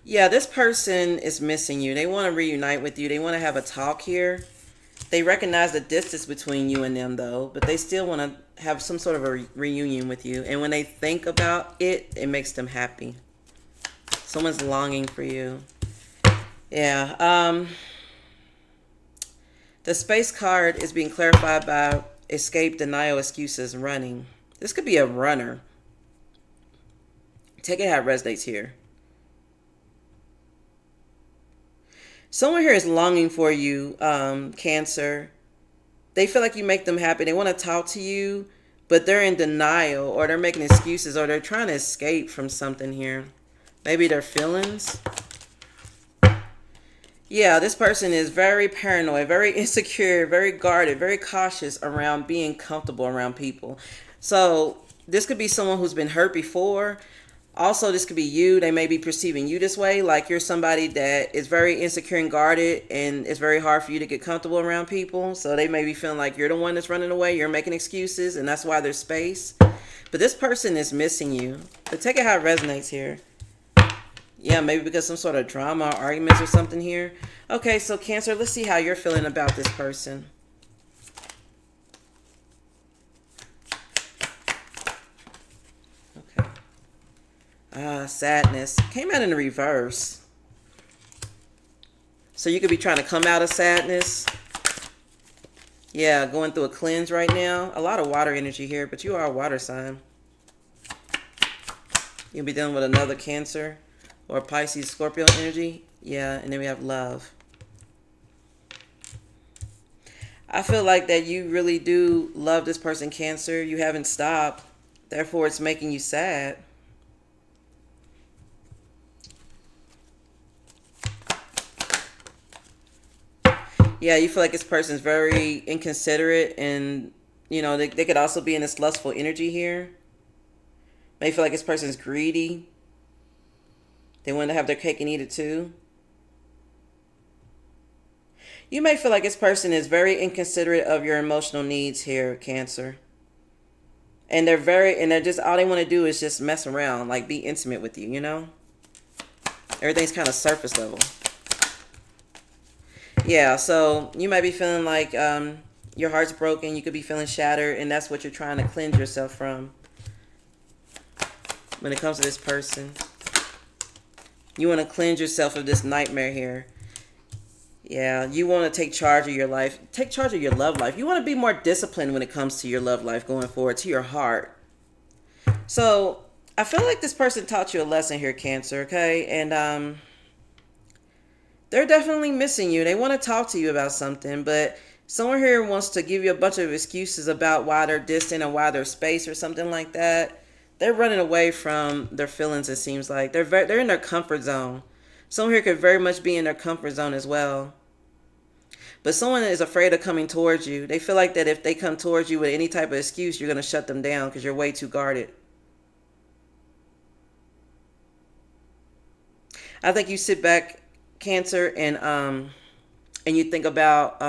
Yeah, this person is missing you. They want to reunite with you. They want to have a talk here. They recognize the distance between you and them, though, but they still want to have some sort of a reunion with you. And when they think about it, it makes them happy. Someone's longing for you. Yeah. The space card is being clarified by escape, denial, excuses, running. This could be a runner. Take it how it resonates here. Someone here is longing for you, Cancer. They feel like you make them happy. They want to talk to you, but they're in denial, or they're making excuses, or they're trying to escape from something here. Maybe their feelings. Yeah, this person is very paranoid, very insecure, very guarded, very cautious around being comfortable around people. So this could be someone who's been hurt before. Also, this could be you. They may be perceiving you this way, like you're somebody that is very insecure and guarded, and it's very hard for you to get comfortable around people. So they may be feeling like you're the one that's running away, you're making excuses, and that's why there's space. But this person is missing you. But take it how it resonates here. Yeah, maybe because some sort of drama or arguments or something here. Okay, so Cancer, let's see how you're feeling about this person. Sadness. Came out in the reverse. So you could be trying to come out of sadness. Yeah, going through a cleanse right now. A lot of water energy here, but you are a water sign. You'll be dealing with another Cancer or Pisces, Scorpio energy. Yeah, and then we have love. I feel like that you really do love this person, Cancer. You haven't stopped. Therefore, it's making you sad. Yeah, you feel like this person's very inconsiderate, and you know they could also be in this lustful energy here. They feel like this person's greedy. They want to have their cake and eat it too. You may feel like this person is very inconsiderate of your emotional needs here, Cancer. And they're just, all they want to do is just mess around, like be intimate with you, you know? Everything's kind of surface level. Yeah, so you might be feeling like your heart's broken. You could be feeling shattered, and that's what you're trying to cleanse yourself from when it comes to this person. You want to cleanse yourself of this nightmare here. Yeah, you want to take charge of your life. Take charge of your love life. You want to be more disciplined when it comes to your love life going forward, to your heart. So I feel like this person taught you a lesson here, Cancer, okay? And they're definitely missing you. They want to talk to you about something, but someone here wants to give you a bunch of excuses about why they're distant and why they're space or something like that. They're running away from their feelings, it seems like. They're in their comfort zone. Someone here could very much be in their comfort zone as well. But someone is afraid of coming towards you. They feel like that if they come towards you with any type of excuse, you're going to shut them down because you're way too guarded. I think you sit back, Cancer, and you think about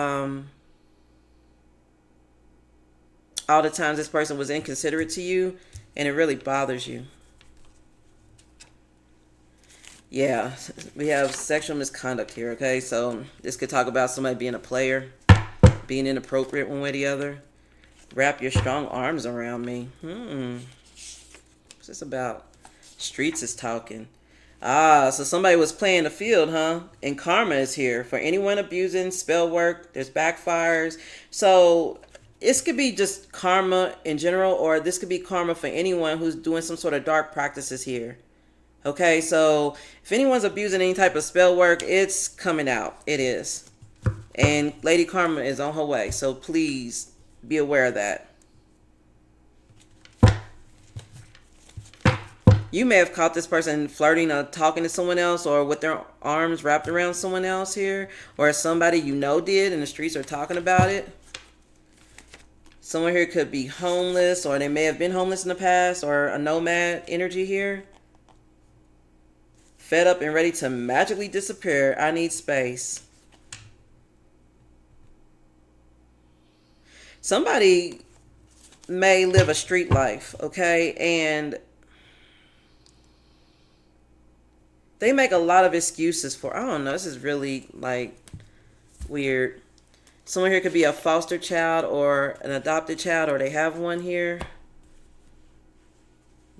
all the times this person was inconsiderate to you, and it really bothers you. Yeah, we have sexual misconduct here, okay? So this could talk about somebody being a player, being inappropriate one way or the other. Wrap your strong arms around me. What's this about? Streets is talking. So somebody was playing the field, huh? And karma is here. For anyone abusing spell work, there's backfires. So this could be just karma in general, or this could be karma for anyone who's doing some sort of dark practices here. Okay, so if anyone's abusing any type of spell work, it's coming out. It is. And Lady Karma is on her way. So please be aware of that. You may have caught this person flirting or talking to someone else, or with their arms wrapped around someone else here, or somebody you know did, and the streets are talking about it. Someone here could be homeless, or they may have been homeless in the past, or a nomad energy here. Fed up and ready to magically disappear. I need space. Somebody may live a street life, okay? And they make a lot of excuses for, I don't know, this is really like weird. Someone here could be a foster child or an adopted child, or they have one here.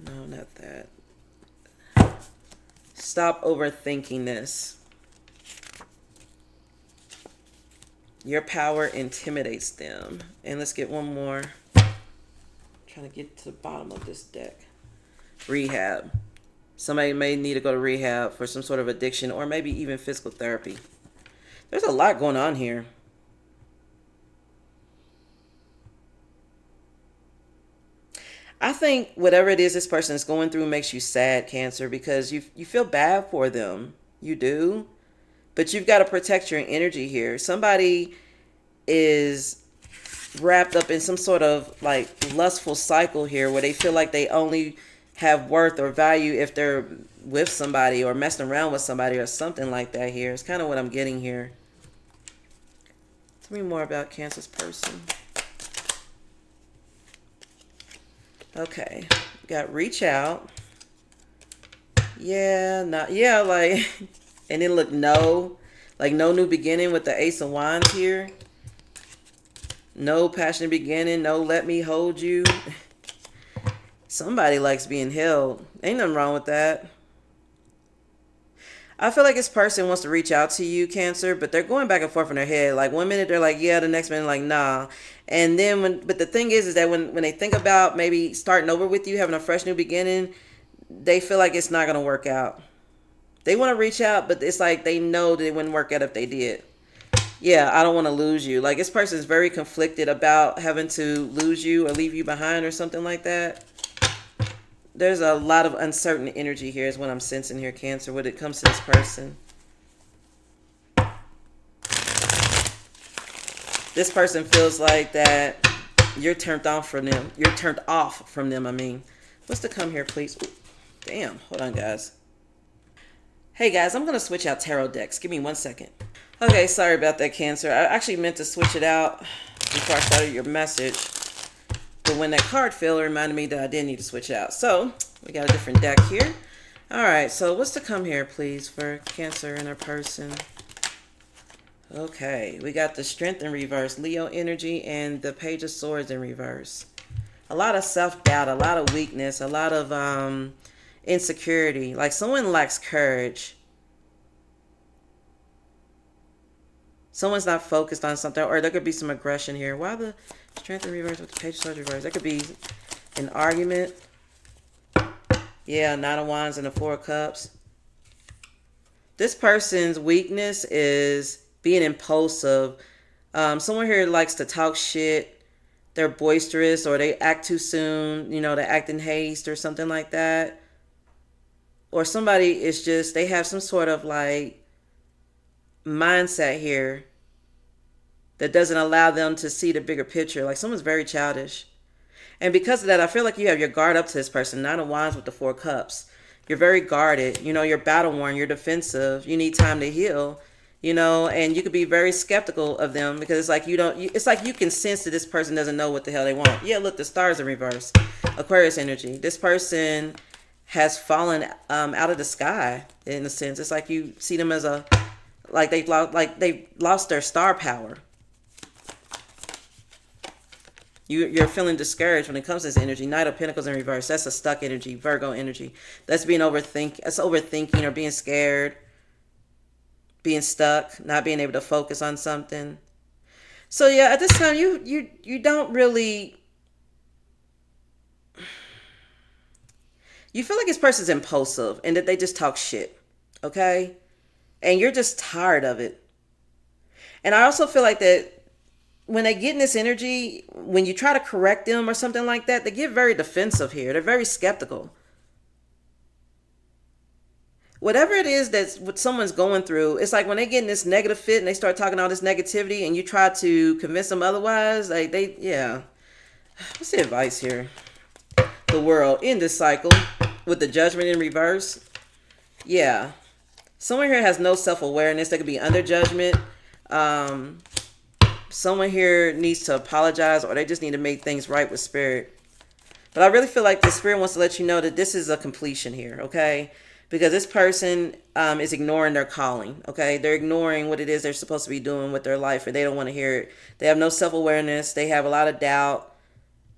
No, not that. Stop overthinking this. Your power intimidates them. And let's get one more. Trying to get to the bottom of this deck. Rehab. Somebody may need to go to rehab for some sort of addiction, or maybe even physical therapy. There's a lot going on here. I think whatever it is this person is going through makes you sad, Cancer, because you feel bad for them. You do. But you've got to protect your energy here. Somebody is wrapped up in some sort of like lustful cycle here, where they feel like they only have worth or value if they're with somebody or messing around with somebody or something like that here. It's kind of what I'm getting here. Tell me more about Cancer's person. Okay, got reach out. Yeah, not yeah, like, and then look, no, like no new beginning with the Ace of Wands here. No passionate beginning. No, let me hold you. Somebody likes being held. Ain't nothing wrong with that. I feel like this person wants to reach out to you, Cancer, but they're going back and forth in their head. Like 1 minute they're like, yeah, the next minute like, nah. And then but the thing is that when they think about maybe starting over with you, having a fresh new beginning, they feel like it's not going to work out. They want to reach out, but it's like they know that it wouldn't work out if they did. Yeah, I don't want to lose you. Like this person is very conflicted about having to lose you or leave you behind or something like that. There's a lot of uncertain energy here is what I'm sensing here, Cancer, when it comes to this person. This person feels like that you're turned off from them. You're turned off from them, I mean. What's to come here, please? Ooh, damn. Hold on, guys. Hey, guys, I'm going to switch out tarot decks. Give me 1 second. Okay, sorry about that, Cancer. I actually meant to switch it out before I started your message. But when that card fell, it reminded me that I did need to switch out. So, we got a different deck here. All right, so what's to come here, please, for Cancer and her person? Okay, we got the Strength in reverse, Leo energy, and the Page of Swords in reverse. A lot of self-doubt, a lot of weakness, a lot of insecurity. Like someone lacks courage. Someone's not focused on something, or there could be some aggression here. Why the Strength in reverse with the Page of Swords reverse? There could be an argument. Yeah, Nine of Wands and the Four of Cups. This person's weakness is being impulsive. Someone here likes to talk shit. They're boisterous, or they act too soon. You know, they act in haste or something like that. Or somebody is just, they have some sort of like mindset here that doesn't allow them to see the bigger picture. Like someone's very childish. And because of that, I feel like you have your guard up to this person. Nine of Wands with the Four Cups. You're very guarded. You know, you're battle worn. You're defensive. You need time to heal. You know, and you could be very skeptical of them because it's like you don't, it's like you can sense that this person doesn't know what the hell they want. Yeah, look, the stars are reversed. Aquarius energy. This person has fallen out of the sky in a sense. It's like you see them as a, like they've lost their star power. You're feeling discouraged when it comes to this energy. Knight of Pentacles in reverse. That's a stuck energy. Virgo energy. That's being that's overthinking or being scared. Being stuck. Not being able to focus on something. So yeah, at this time you don't really. You feel like this person's impulsive and that they just talk shit. Okay? And you're just tired of it. And I also feel like that when they get in this energy, when you try to correct them or something like that, they get very defensive here. They're very skeptical. whatever it is that's what someone's going through, it's like when they get in this negative fit and they start talking all this negativity and you try to convince them otherwise, like yeah. What's the advice here? The world in this cycle with the judgment in reverse. Yeah. Someone here has no self-awareness. They could be under judgment. Someone here needs to apologize, or they just need to make things right with spirit. But I really feel like the spirit wants to let you know that this is a completion here, okay? Because this person is ignoring their calling, okay? They're ignoring what it is they're supposed to be doing with their life, or they don't want to hear it. They have no self-awareness. They have a lot of doubt.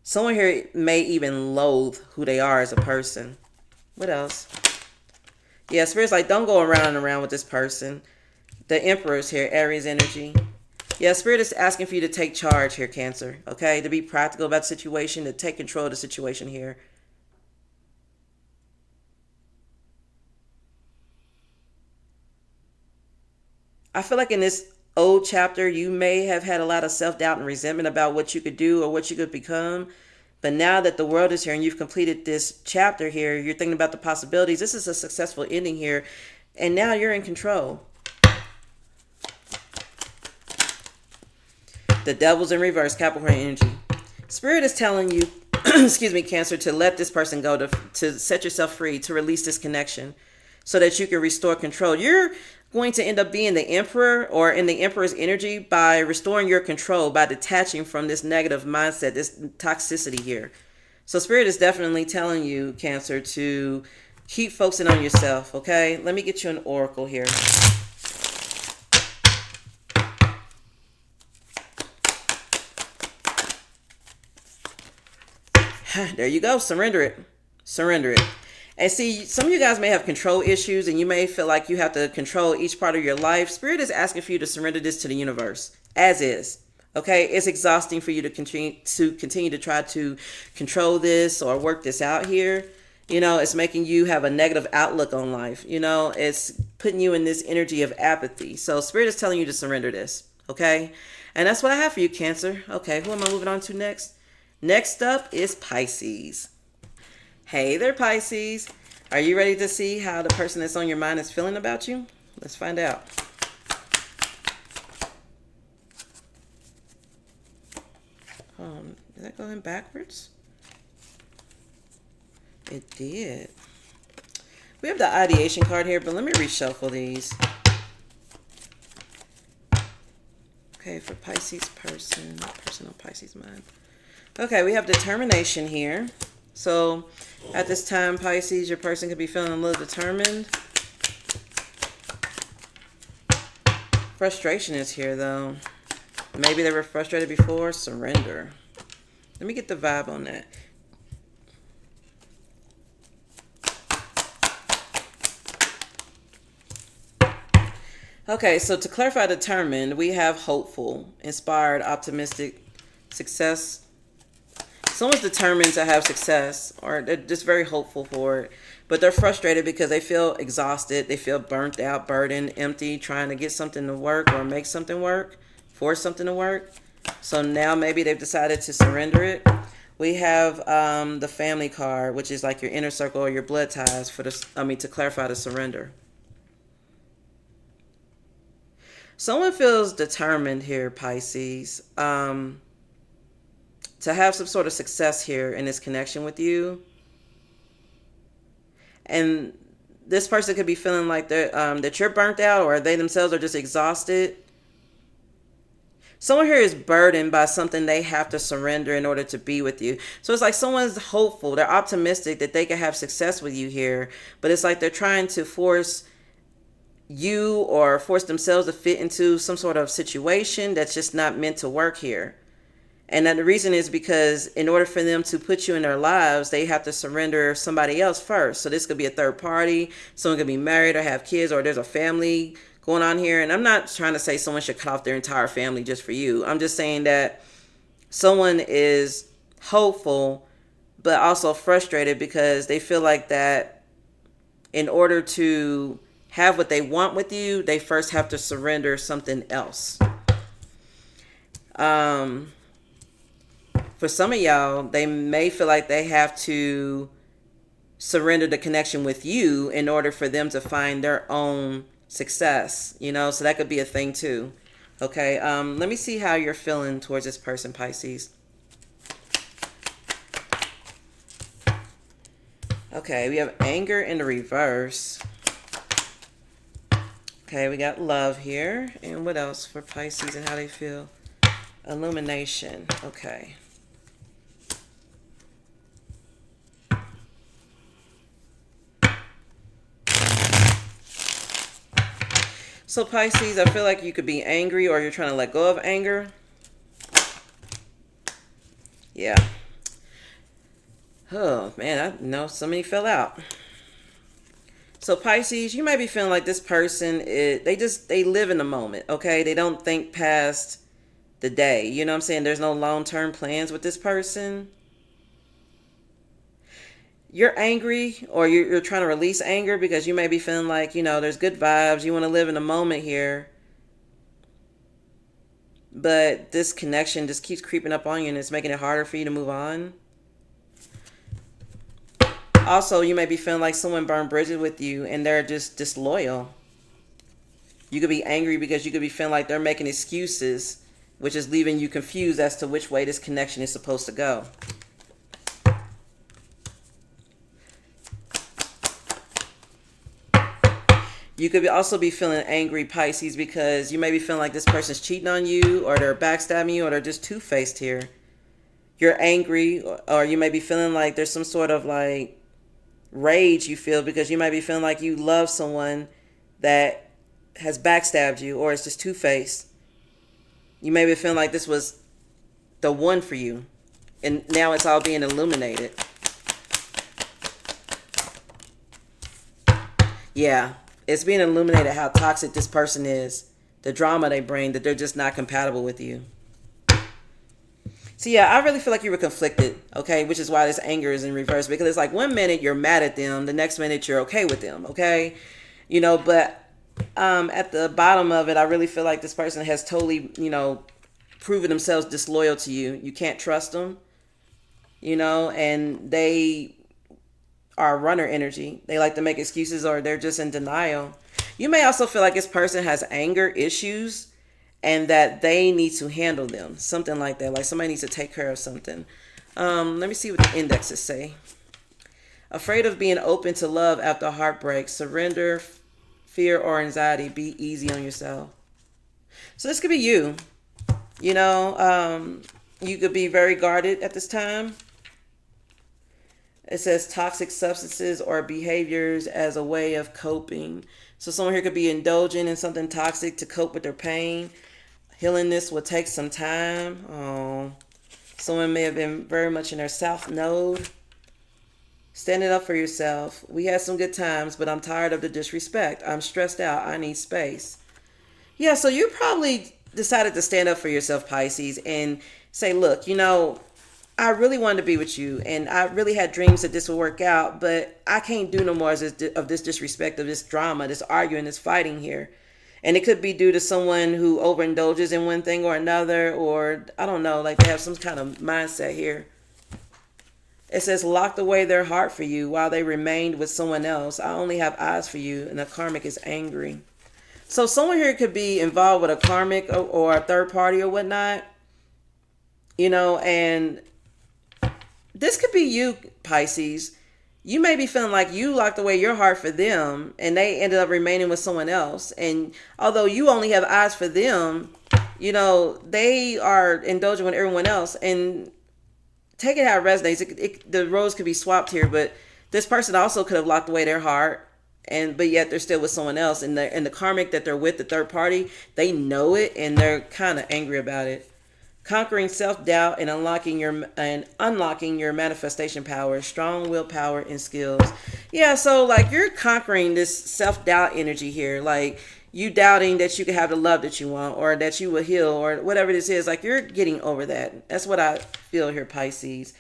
Someone here may even loathe who they are as a person. What else? Yeah, Spirit's like, don't go around and around with this person. The Emperor's here, Aries energy. Yeah, Spirit is asking for you to take charge here, Cancer. Okay, to be practical about the situation, to take control of the situation here. I feel like in this old chapter, you may have had a lot of self-doubt and resentment about what you could do or what you could become. But now that the world is here and you've completed this chapter here, you're thinking about the possibilities. This is a successful ending here. And now you're in control. The Devil's in reverse, Capricorn energy. Spirit is telling you, excuse me, Cancer, to let this person go, to set yourself free, to release this connection so that you can restore control. You're going to end up being the Emperor or in the Emperor's energy by restoring your control, by detaching from this negative mindset, this toxicity here. So Spirit is definitely telling you, Cancer, to keep focusing on yourself, okay? Let me get you an oracle here. There you go. Surrender it. Surrender it. And see, some of you guys may have control issues and you may feel like you have to control each part of your life. Spirit is asking for you to surrender this to the universe as is. Okay, it's exhausting for you to continue to try to control this or work this out here. You know, it's making you have a negative outlook on life. You know, it's putting you in this energy of apathy. So Spirit is telling you to surrender this. Okay, and that's what I have for you, Cancer. Okay, who am I moving on to next? Next up is Pisces. Hey there, Pisces. Are you ready to see how the person that's on your mind is feeling about you? Let's find out. Did that go in backwards? It did. We have the ideation card here, but let me reshuffle these. Okay, for Pisces person on Pisces mind. Okay, we have determination here. So at this time, Pisces, your person could be feeling a little determined. Frustration is here, though. Maybe they were frustrated before. Surrender. Let me get the vibe on that. Okay, so to clarify determined, we have hopeful, inspired, optimistic, success. Someone's determined to have success, or they're just very hopeful for it, but they're frustrated because they feel exhausted, they feel burnt out, burdened, empty, trying to get something to work or make something work, force something to work. So now maybe they've decided to surrender it. We have the family card, which is like your inner circle or your blood ties for this. To clarify the surrender. Someone feels determined here, Pisces. To have some sort of success here in this connection with you. And this person could be feeling like that you're burnt out, or they themselves are just exhausted. Someone here is burdened by something they have to surrender in order to be with you. So it's like someone's hopeful. They're optimistic that they can have success with you here. But it's like they're trying to force you or force themselves to fit into some sort of situation that's just not meant to work here. And then the reason is because in order for them to put you in their lives, they have to surrender somebody else first. So this could be a third party. Someone could be married or have kids, or there's a family going on here. And I'm not trying to say someone should cut off their entire family just for you. I'm just saying that someone is hopeful, but also frustrated because they feel like that in order to have what they want with you, they first have to surrender something else. For some of y'all, they may feel like they have to surrender the connection with you in order for them to find their own success, you know? So that could be a thing too. Okay, let me see how you're feeling towards this person, Pisces. Okay, we have anger in the reverse. Okay, we got love here. And what else for Pisces and how they feel? Illumination. Okay. So Pisces, I feel like you could be angry or you're trying to let go of anger. Yeah. Oh, man, I know somebody fell out. So Pisces, you might be feeling like this person, they live in the moment, okay? They don't think past the day. You know what I'm saying? There's no long-term plans with this person. You're angry or you're trying to release anger because you may be feeling like, you know, there's good vibes. You want to live in the moment here. But this connection just keeps creeping up on you and it's making it harder for you to move on. Also, you may be feeling like someone burned bridges with you and they're just disloyal. You could be angry because you could be feeling like they're making excuses, which is leaving you confused as to which way this connection is supposed to go. You could also be feeling angry, Pisces, because you may be feeling like this person's cheating on you or they're backstabbing you or they're just two-faced here. You're angry or you may be feeling like there's some sort of like rage you feel because you might be feeling like you love someone that has backstabbed you or it's just two-faced. You may be feeling like this was the one for you and now it's all being illuminated. Yeah, it's being illuminated how toxic this person is, the drama they bring, that they're just not compatible with you. So yeah, I really feel like you were conflicted, okay? Which is why this anger is in reverse. Because it's like 1 minute you're mad at them, the next minute you're okay with them, okay? You know, but at the bottom of it, I really feel like this person has totally, you know, proven themselves disloyal to you. You can't trust them, you know, and they are runner energy. They like to make excuses or they're just in denial. You may also feel like this person has anger issues and that they need to handle them. Something like that. Like somebody needs to take care of something. Let me see what the indexes say. Afraid of being open to love after heartbreak. Surrender, fear, or anxiety. Be easy on yourself. So this could be you. You know, you could be very guarded at this time. It says toxic substances or behaviors as a way of coping. So someone here could be indulging in something toxic to cope with their pain. Healing this will take some time. Oh, someone may have been very much in their south node. Standing up for yourself. We had some good times, but I'm tired of the disrespect. I'm stressed out. I need space. Yeah, so you probably decided to stand up for yourself, Pisces, and say, look, you know, I really wanted to be with you, and I really had dreams that this would work out, but I can't do no more of this disrespect, of this drama, this arguing, this fighting here. And it could be due to someone who overindulges in one thing or another, or I don't know, like they have some kind of mindset here. It says, locked away their heart for you while they remained with someone else. I only have eyes for you, and the karmic is angry. So someone here could be involved with a karmic or a third party or whatnot, you know, and this could be you, Pisces. You may be feeling like you locked away your heart for them and they ended up remaining with someone else. And although you only have eyes for them, you know, they are indulging with everyone else. And take it how it resonates. The roles could be swapped here, but this person also could have locked away their heart. But yet they're still with someone else. And the karmic that they're with, the third party, they know it and they're kind of angry about it. Conquering self-doubt and unlocking your manifestation power, strong willpower and skills. Yeah, so like you're conquering this self-doubt energy here. Like you doubting that you can have the love that you want or that you will heal or whatever this is. Like you're getting over that. That's what I feel here, Pisces.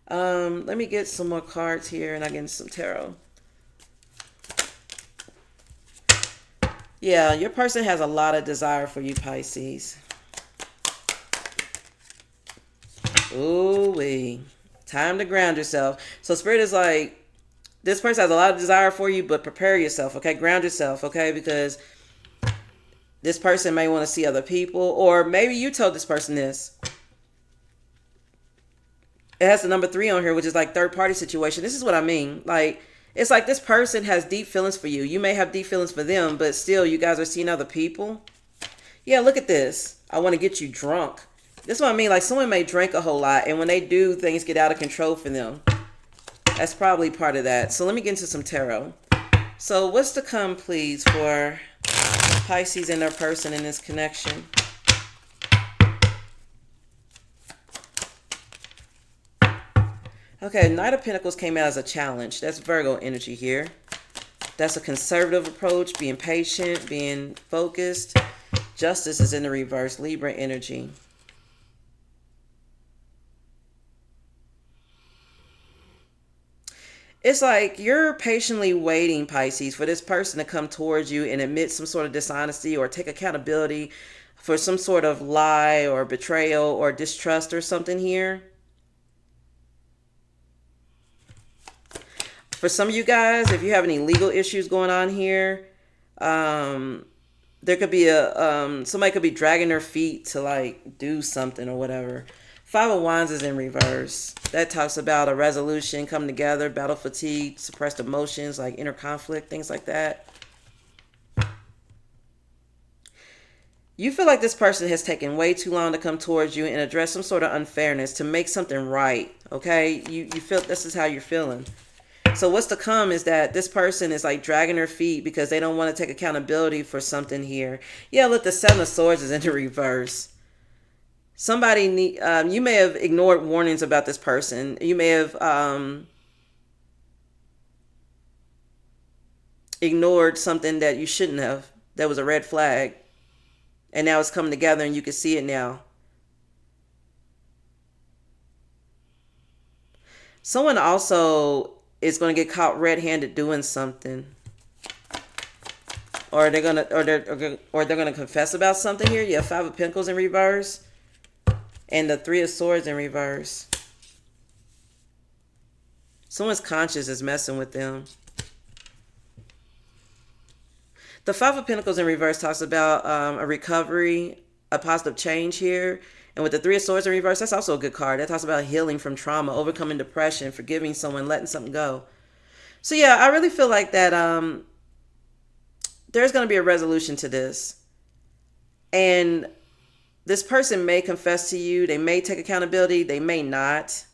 Let me get some more cards here and I get some tarot. Yeah, your person has a lot of desire for you, Pisces. Ooh-wee. Time to ground yourself. So Spirit is like, This person has a lot of desire for you, but prepare yourself, okay? Ground yourself, okay? Because this person may want to see other people, or maybe you told this person this. It has the number 3 on here, which is like third party situation. This is what I mean. Like, it's like this person has deep feelings for you. You may have deep feelings for them, but still you guys are seeing other people. Yeah, look at this. I want to get you drunk. This is what I mean. Like, someone may drink a whole lot, and when they do, things get out of control for them. That's probably part of that. So let me get into some tarot. So what's to come, please, for Pisces and their person in this connection? Okay, Knight of Pentacles came out as a challenge. That's Virgo energy here. That's a conservative approach, being patient, being focused. Justice is in the reverse, Libra energy. It's like you're patiently waiting, Pisces, for this person to come towards you and admit some sort of dishonesty or take accountability for some sort of lie or betrayal or distrust or something here. For some of you guys, if you have any legal issues going on here, there could be somebody could be dragging their feet to like do something or whatever. 5 of Wands is in reverse. That talks about a resolution, coming together, battle fatigue, suppressed emotions, like inner conflict, things like that. You feel like this person has taken way too long to come towards you and address some sort of unfairness to make something right, okay? You feel this is how you're feeling. So what's to come is that this person is like dragging their feet because they don't want to take accountability for something here. Yeah, look, the 7 of Swords is in the reverse. Somebody you may have ignored warnings about this person. You may have ignored something that you shouldn't have. That was a red flag. And now it's coming together and you can see it now. Someone also is going to get caught red-handed doing something. Or they're gonna confess about something here. You have 5 of Pentacles in reverse. And the 3 of Swords in reverse. Someone's conscience is messing with them. The 5 of Pentacles in reverse talks about a recovery, a positive change here. And with the 3 of Swords in reverse, that's also a good card. That talks about healing from trauma, overcoming depression, forgiving someone, letting something go. So yeah, I really feel like that there's going to be a resolution to this. And this person may confess to you. They may take accountability. They may not.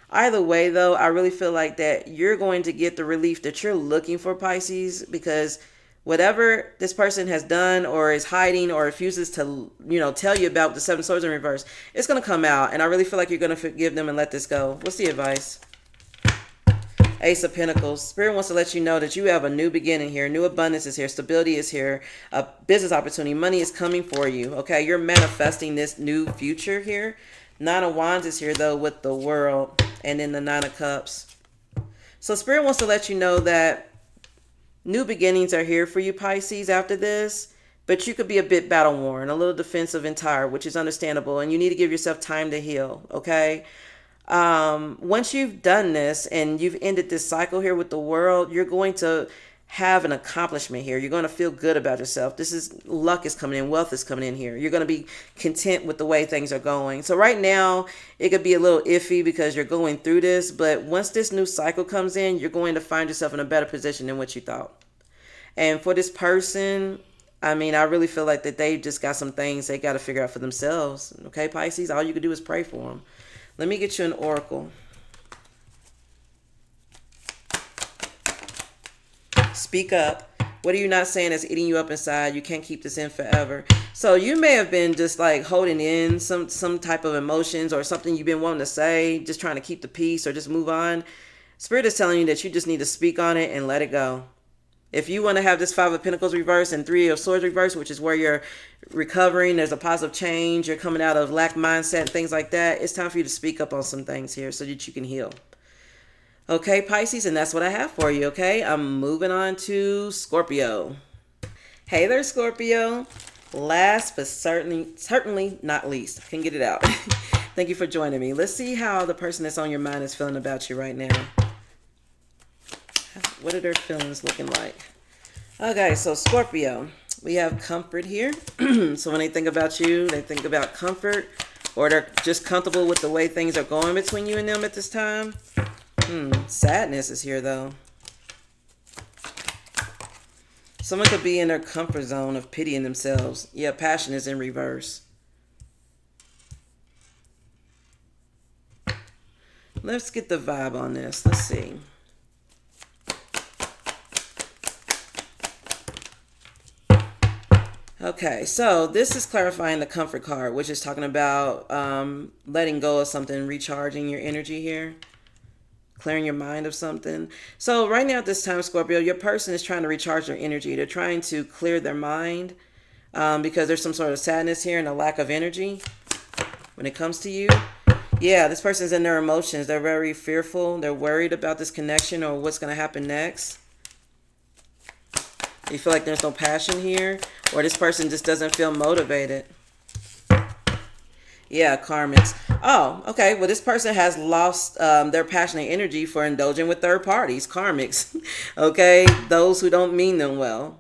Either way, though, I really feel like that you're going to get the relief that you're looking for, Pisces, because whatever this person has done or is hiding or refuses to, tell you about the 7 of Swords in reverse, it's going to come out. And I really feel like you're going to forgive them and let this go. What's the advice? Ace of Pentacles. Spirit wants to let you know that you have a new beginning here. New abundance is here. Stability is here. A business opportunity. Money is coming for you. Okay, you're manifesting this new future here. 9 of Wands is here, though, with the World. And then the 9 of Cups. So Spirit wants to let you know that new beginnings are here for you, Pisces, after this. But you could be a bit battle-worn, a little defensive and tired, which is understandable. And you need to give yourself time to heal, okay? Once you've done this and you've ended this cycle here with the World, you're going to have an accomplishment here. You're going to feel good about yourself. This is luck is coming in, wealth is coming in here. You're going to be content with the way things are going. So right now it could be a little iffy because you're going through this, but once this new cycle comes in, you're going to find yourself in a better position than what you thought. And for this person, I mean, I really feel like that they just got some things they got to figure out for themselves. Okay, Pisces, all you can do is pray for them. Let me get you an oracle. Speak up. What are you not saying that's eating you up inside? You can't keep this in forever. So you may have been just like holding in some type of emotions or something you've been wanting to say, just trying to keep the peace or just move on. Spirit is telling you that you just need to speak on it and let it go. If you want to have this 5 of Pentacles reverse and 3 of Swords reverse, which is where you're recovering, there's a positive change, you're coming out of lack mindset and things like that, it's time for you to speak up on some things here so that you can heal. Okay, Pisces, and that's what I have for you, okay? I'm moving on to Scorpio. Hey there, Scorpio. Last but certainly not least, I can get it out. Thank you for joining me. Let's see how the person that's on your mind is feeling about you right now. What are their feelings looking like? Okay, so Scorpio, we have comfort here. So when they think about you, they think about comfort, or they're just comfortable with the way things are going between you and them at this time. Sadness is here though. Someone could be in their comfort zone of pitying themselves. Yeah, passion is in reverse. Let's get the vibe on this. Let's see. Okay, so this is clarifying the comfort card, which is talking about letting go of something, recharging your energy here, clearing your mind of something. So right now at this time, Scorpio, your person is trying to recharge their energy. They're trying to clear their mind because there's some sort of sadness here and a lack of energy when it comes to you. Yeah, this person's in their emotions. They're very fearful. They're worried about this connection or what's going to happen next. You feel like there's no passion here, or this person just doesn't feel motivated. Yeah, karmics. Oh, okay. Well, this person has lost their passion and energy for indulging with third parties, karmics. Okay, those who don't mean them well.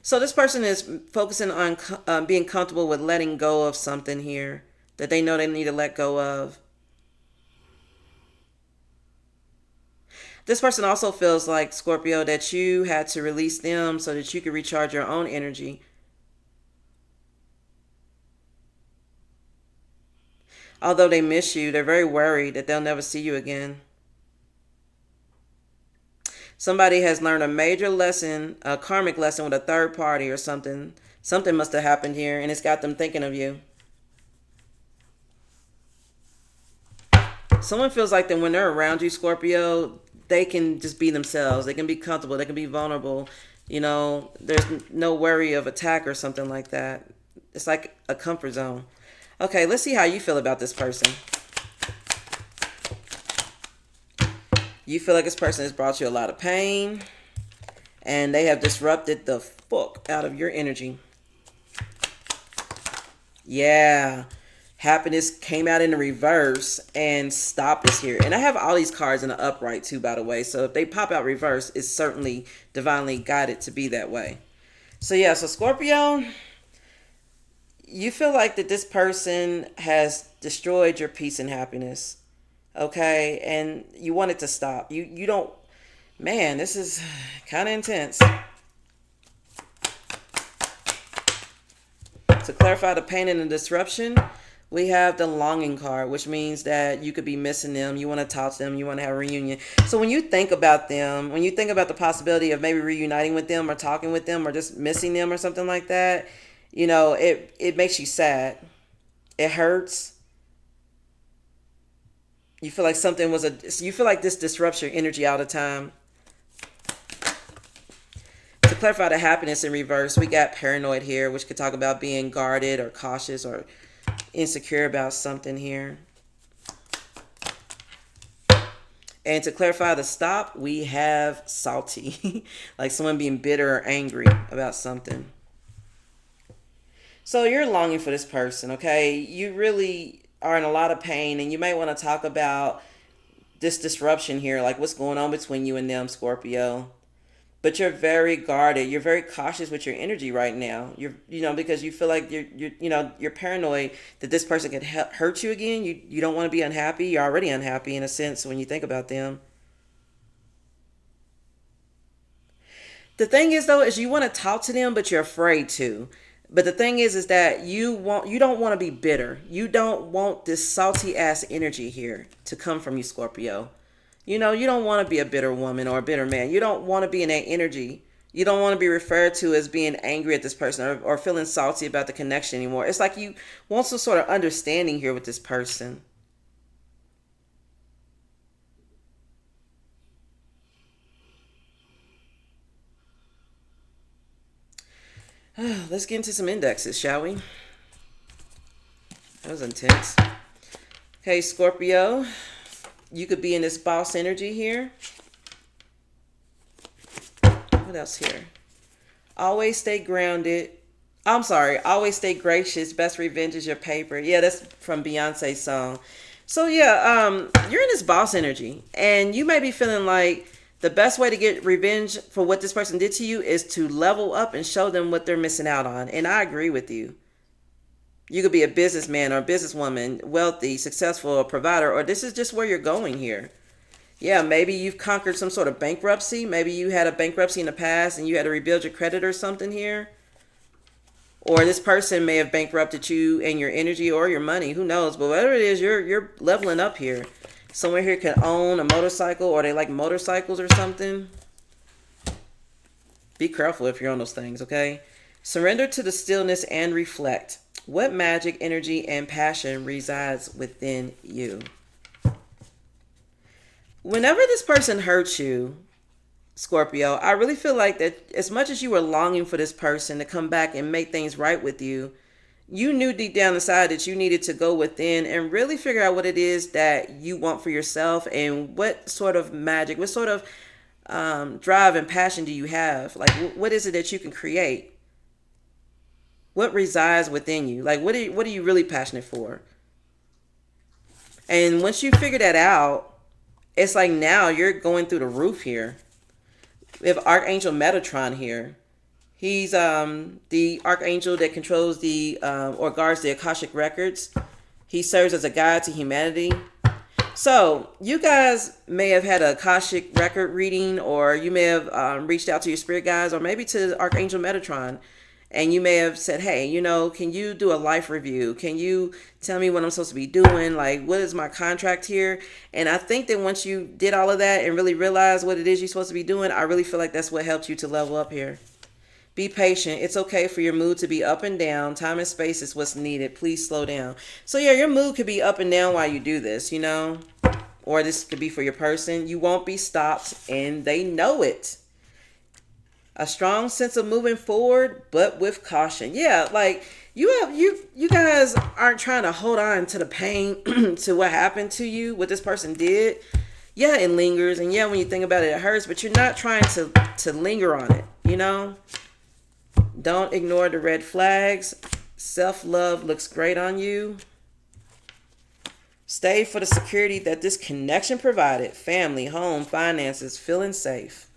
So this person is focusing on being comfortable with letting go of something here that they know they need to let go of. This person also feels like, Scorpio, that you had to release them so that you could recharge your own energy. Although they miss you, they're very worried that they'll never see you again. Somebody has learned a major lesson, a karmic lesson with a third party or something. Something must have happened here, and it's got them thinking of you. Someone feels like that when they're around you, Scorpio, they can just be themselves. They can be comfortable. They can be vulnerable. You know, there's no worry of attack or something like that. It's like a comfort zone. Okay, let's see how you feel about this person. You feel like this person has brought you a lot of pain, and they have disrupted the fuck out of your energy. Yeah. Happiness came out in the reverse, and stop is here. And I have all these cards in the upright too, by the way. So if they pop out reverse, it's certainly divinely guided to be that way. So yeah, so Scorpio, you feel like that this person has destroyed your peace and happiness. Okay, and you want it to stop. You don't, man, this is kind of intense. To clarify the pain and the disruption, we have the longing card, which means that you could be missing them. You want to talk to them. You want to have a reunion. So when you think about them, when you think about the possibility of maybe reuniting with them or talking with them or just missing them or something like that, you know, it makes you sad. It hurts. You feel like you feel like this disrupts your energy all the time. To clarify the happiness in reverse, we got paranoid here, which could talk about being guarded or cautious or insecure about something here. And to clarify the stop, we have salty, like someone being bitter or angry about something. So you're longing for this person, okay? You really are in a lot of pain, and you may want to talk about this disruption here, like what's going on between you and them, Scorpio. But you're very guarded. You're very cautious with your energy right now. Because you feel like you're paranoid that this person could hurt you again. You don't want to be unhappy. You're already unhappy in a sense when you think about them. The thing is though, is you want to talk to them, but you're afraid to. But the thing is that you don't want to be bitter. You don't want this salty ass energy here to come from you, Scorpio. You know, you don't want to be a bitter woman or a bitter man. You don't want to be in that energy. You don't want to be referred to as being angry at this person or feeling salty about the connection anymore. It's like you want some sort of understanding here with this person. Let's get into some indexes, shall we? That was intense. Okay, Scorpio, you could be in this boss energy here. What else here? Always stay grounded. I'm sorry. Always stay gracious. Best revenge is your paper. Yeah, that's from Beyonce's song. So yeah, you're in this boss energy, and you may be feeling like the best way to get revenge for what this person did to you is to level up and show them what they're missing out on. And I agree with you. You could be a businessman or a businesswoman, wealthy, successful, a provider, or this is just where you're going here. Yeah, maybe you've conquered some sort of bankruptcy. Maybe you had a bankruptcy in the past and you had to rebuild your credit or something here. Or this person may have bankrupted you and your energy or your money. Who knows? But whatever it is, you're leveling up here. Someone here can own a motorcycle or they like motorcycles or something. Be careful if you're on those things, okay? Surrender to the stillness and reflect. What magic, energy, and passion resides within you? Whenever this person hurts you, Scorpio, I really feel like that as much as you were longing for this person to come back and make things right with you, you knew deep down inside that you needed to go within and really figure out what it is that you want for yourself and what sort of magic, what sort of drive and passion do you have? Like, what is it that you can create? What resides within you? Like, what are you really passionate for? And once you figure that out, it's like now you're going through the roof here. We have Archangel Metatron here. He's the archangel that controls the or guards the Akashic records. He serves as a guide to humanity. So you guys may have had a Akashic record reading, or you may have reached out to your spirit guides, or maybe to Archangel Metatron. And you may have said, hey, can you do a life review? Can you tell me what I'm supposed to be doing? Like, what is my contract here? And I think that once you did all of that and really realized what it is you're supposed to be doing, I really feel like that's what helped you to level up here. Be patient. It's okay for your mood to be up and down. Time and space is what's needed. Please slow down. So yeah, your mood could be up and down while you do this, or this could be for your person. You won't be stopped, and they know it. A strong sense of moving forward, but with caution. Yeah, like you guys aren't trying to hold on to the pain to what happened to you, what this person did. Yeah, it lingers, and yeah, when you think about it, it hurts, but you're not trying to linger on it, Don't ignore the red flags. Self-love looks great on you. Stay for the security that this connection provided. Family, home, finances, feeling safe.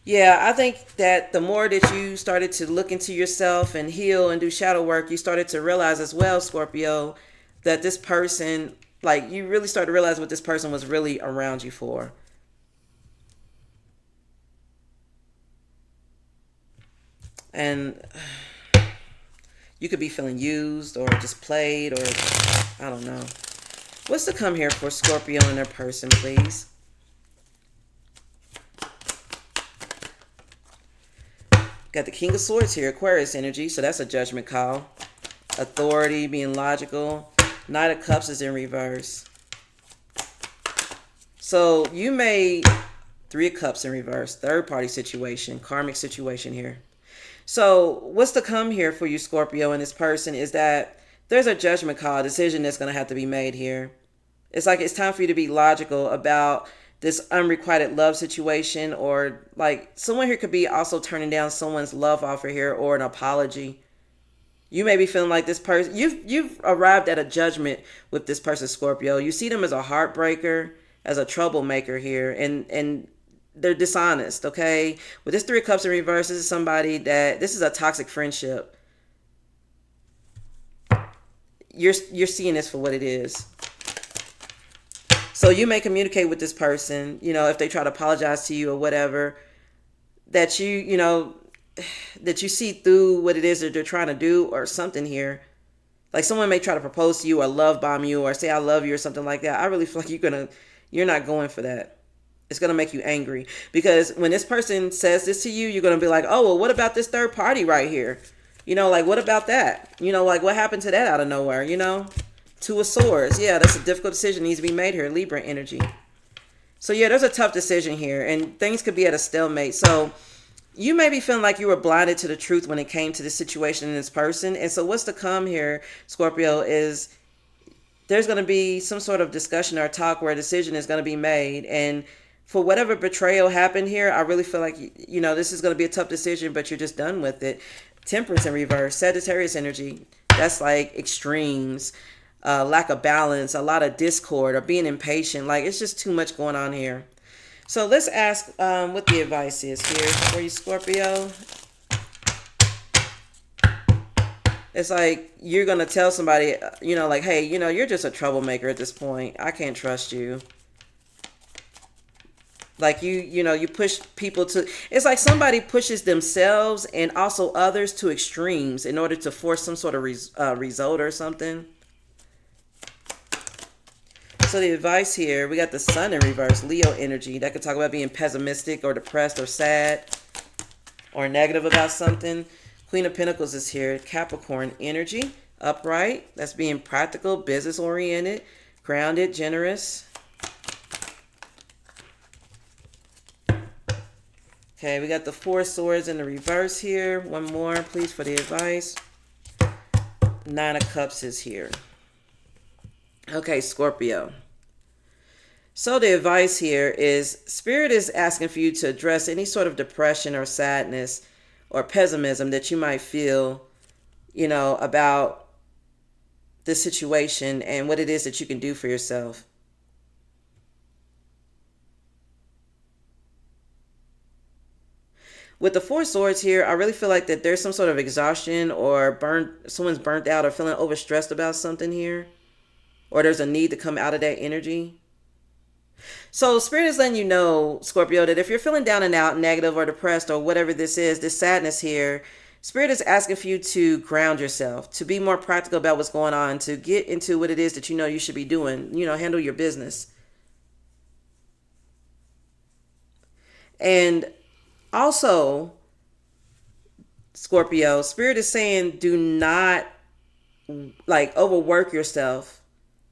Yeah, I think that the more that you started to look into yourself and heal and do shadow work, you started to realize as well, Scorpio, that this person, like, you really started to realize what this person was really around you for. And you could be feeling used or just played, or I don't know. What's to come here for Scorpio and their person, please? Got the King of Swords here, Aquarius energy, so that's a judgment call. Authority, being logical. Knight of Cups is in reverse. So you made Three of Cups in reverse. Third party situation, karmic situation here. So what's to come here for you, Scorpio, and this person is that there's a judgment call, a decision that's going to have to be made here. It's like it's time for you to be logical about this unrequited love situation, or like someone here could be also turning down someone's love offer here, or an apology. You may be feeling like this person, you've arrived at a judgment with this person, Scorpio. You see them as a heartbreaker, as a troublemaker here, and they're dishonest, okay? With this Three of Cups in reverse, this is somebody this is a toxic friendship. You're seeing this for what it is. So you may communicate with this person, if they try to apologize to you or whatever, that that you see through what it is that they're trying to do or something here. Like someone may try to propose to you or love bomb you or say I love you or something like that. I really feel like you're not going for that. It's going to make you angry, because when this person says this to you, you're going to be like, oh, well, what about this third party right here? Like, what about that? Like, what happened to that out of nowhere, Two of Swords. Yeah, that's a difficult decision that needs to be made here. Libra energy. So yeah, there's a tough decision here, and things could be at a stalemate. So you may be feeling like you were blinded to the truth when it came to this situation and this person. And so what's to come here, Scorpio, is there's going to be some sort of discussion or talk where a decision is going to be made. And for whatever betrayal happened here, I really feel like, this is going to be a tough decision, but you're just done with it. Temperance in reverse, Sagittarius energy. That's like extremes, lack of balance, a lot of discord, or being impatient. Like it's just too much going on here. So let's ask what the advice is here for you, Scorpio. It's like you're going to tell somebody, like, hey, you're just a troublemaker at this point. I can't trust you. Like you push people to, it's like somebody pushes themselves and also others to extremes in order to force some sort of result or something. So the advice here, we got the sun in reverse, Leo energy. That could talk about being pessimistic or depressed or sad or negative about something. Queen of Pentacles is here, Capricorn energy, upright. That's being practical, business oriented, grounded, generous. Okay, we got the Four Swords in the reverse here. One more, please, for the advice. Nine of Cups is here. Okay, Scorpio. So the advice here is Spirit is asking for you to address any sort of depression or sadness or pessimism that you might feel, about this situation and what it is that you can do for yourself. With the Four Swords here, I really feel like that there's some sort of exhaustion or someone's burnt out or feeling overstressed about something here. Or there's a need to come out of that energy. So Spirit is letting you know, Scorpio, that if you're feeling down and out, negative or depressed or whatever this is, this sadness here, Spirit is asking for you to ground yourself, to be more practical about what's going on, to get into what it is that you should be doing, handle your business. And also, Scorpio, Spirit is saying do not overwork yourself.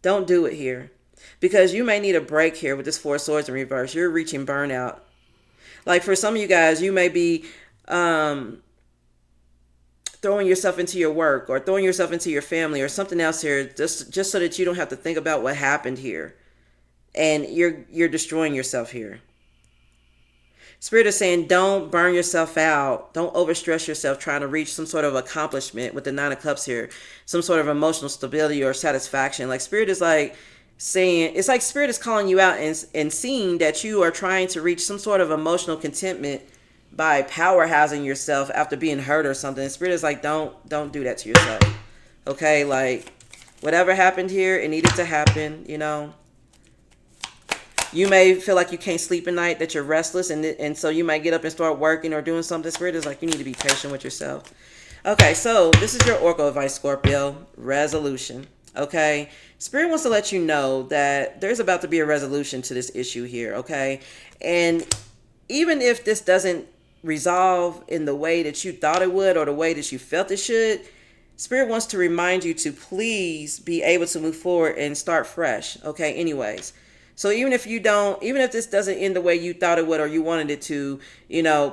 Don't do it here. Because you may need a break here with this Four Swords in reverse. You're reaching burnout. Like for some of you guys, you may be throwing yourself into your work or throwing yourself into your family or something else here just so that you don't have to think about what happened here. And you're destroying yourself here. Spirit is saying don't burn yourself out. Don't overstress yourself trying to reach some sort of accomplishment with the Nine of Cups here. Some sort of emotional stability or satisfaction. Like Spirit is like saying, it's like Spirit is calling you out and seeing that you are trying to reach some sort of emotional contentment by powerhousing yourself after being hurt or something. Spirit is like, don't do that to yourself. Okay, like whatever happened here, it needed to happen, You may feel like you can't sleep at night, that you're restless, and so you might get up and start working or doing something. Spirit is like, you need to be patient with yourself. Okay, so this is your Oracle advice, Scorpio. Resolution. Okay, Spirit wants to let you know that there's about to be a resolution to this issue here. Okay, and even if this doesn't resolve in the way that you thought it would or the way that you felt it should, Spirit wants to remind you to please be able to move forward and start fresh. Okay, anyways. So even if this doesn't end the way you thought it would or you wanted it to,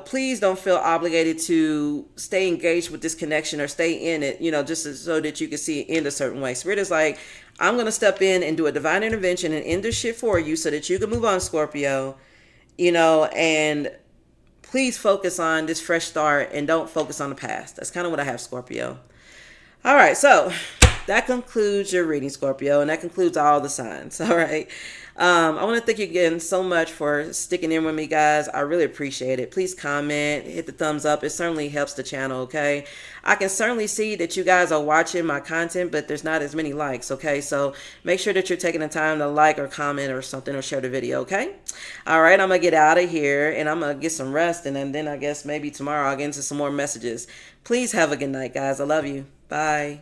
please don't feel obligated to stay engaged with this connection or stay in it, just so that you can see it end a certain way. Spirit is like, I'm going to step in and do a divine intervention and end this shit for you so that you can move on, Scorpio, and please focus on this fresh start and don't focus on the past. That's kind of what I have, Scorpio. All right, so that concludes your reading, Scorpio, and that concludes all the signs. All right. I want to thank you again so much for sticking in with me, guys. I really appreciate it. Please comment, hit the thumbs up. It certainly helps the channel, okay? I can certainly see that you guys are watching my content, but there's not as many likes, okay? So make sure that you're taking the time to like or comment or something or share the video, okay? All right, I'm going to get out of here, and I'm going to get some rest, and then I guess maybe tomorrow I'll get into some more messages. Please have a good night, guys. I love you. Bye.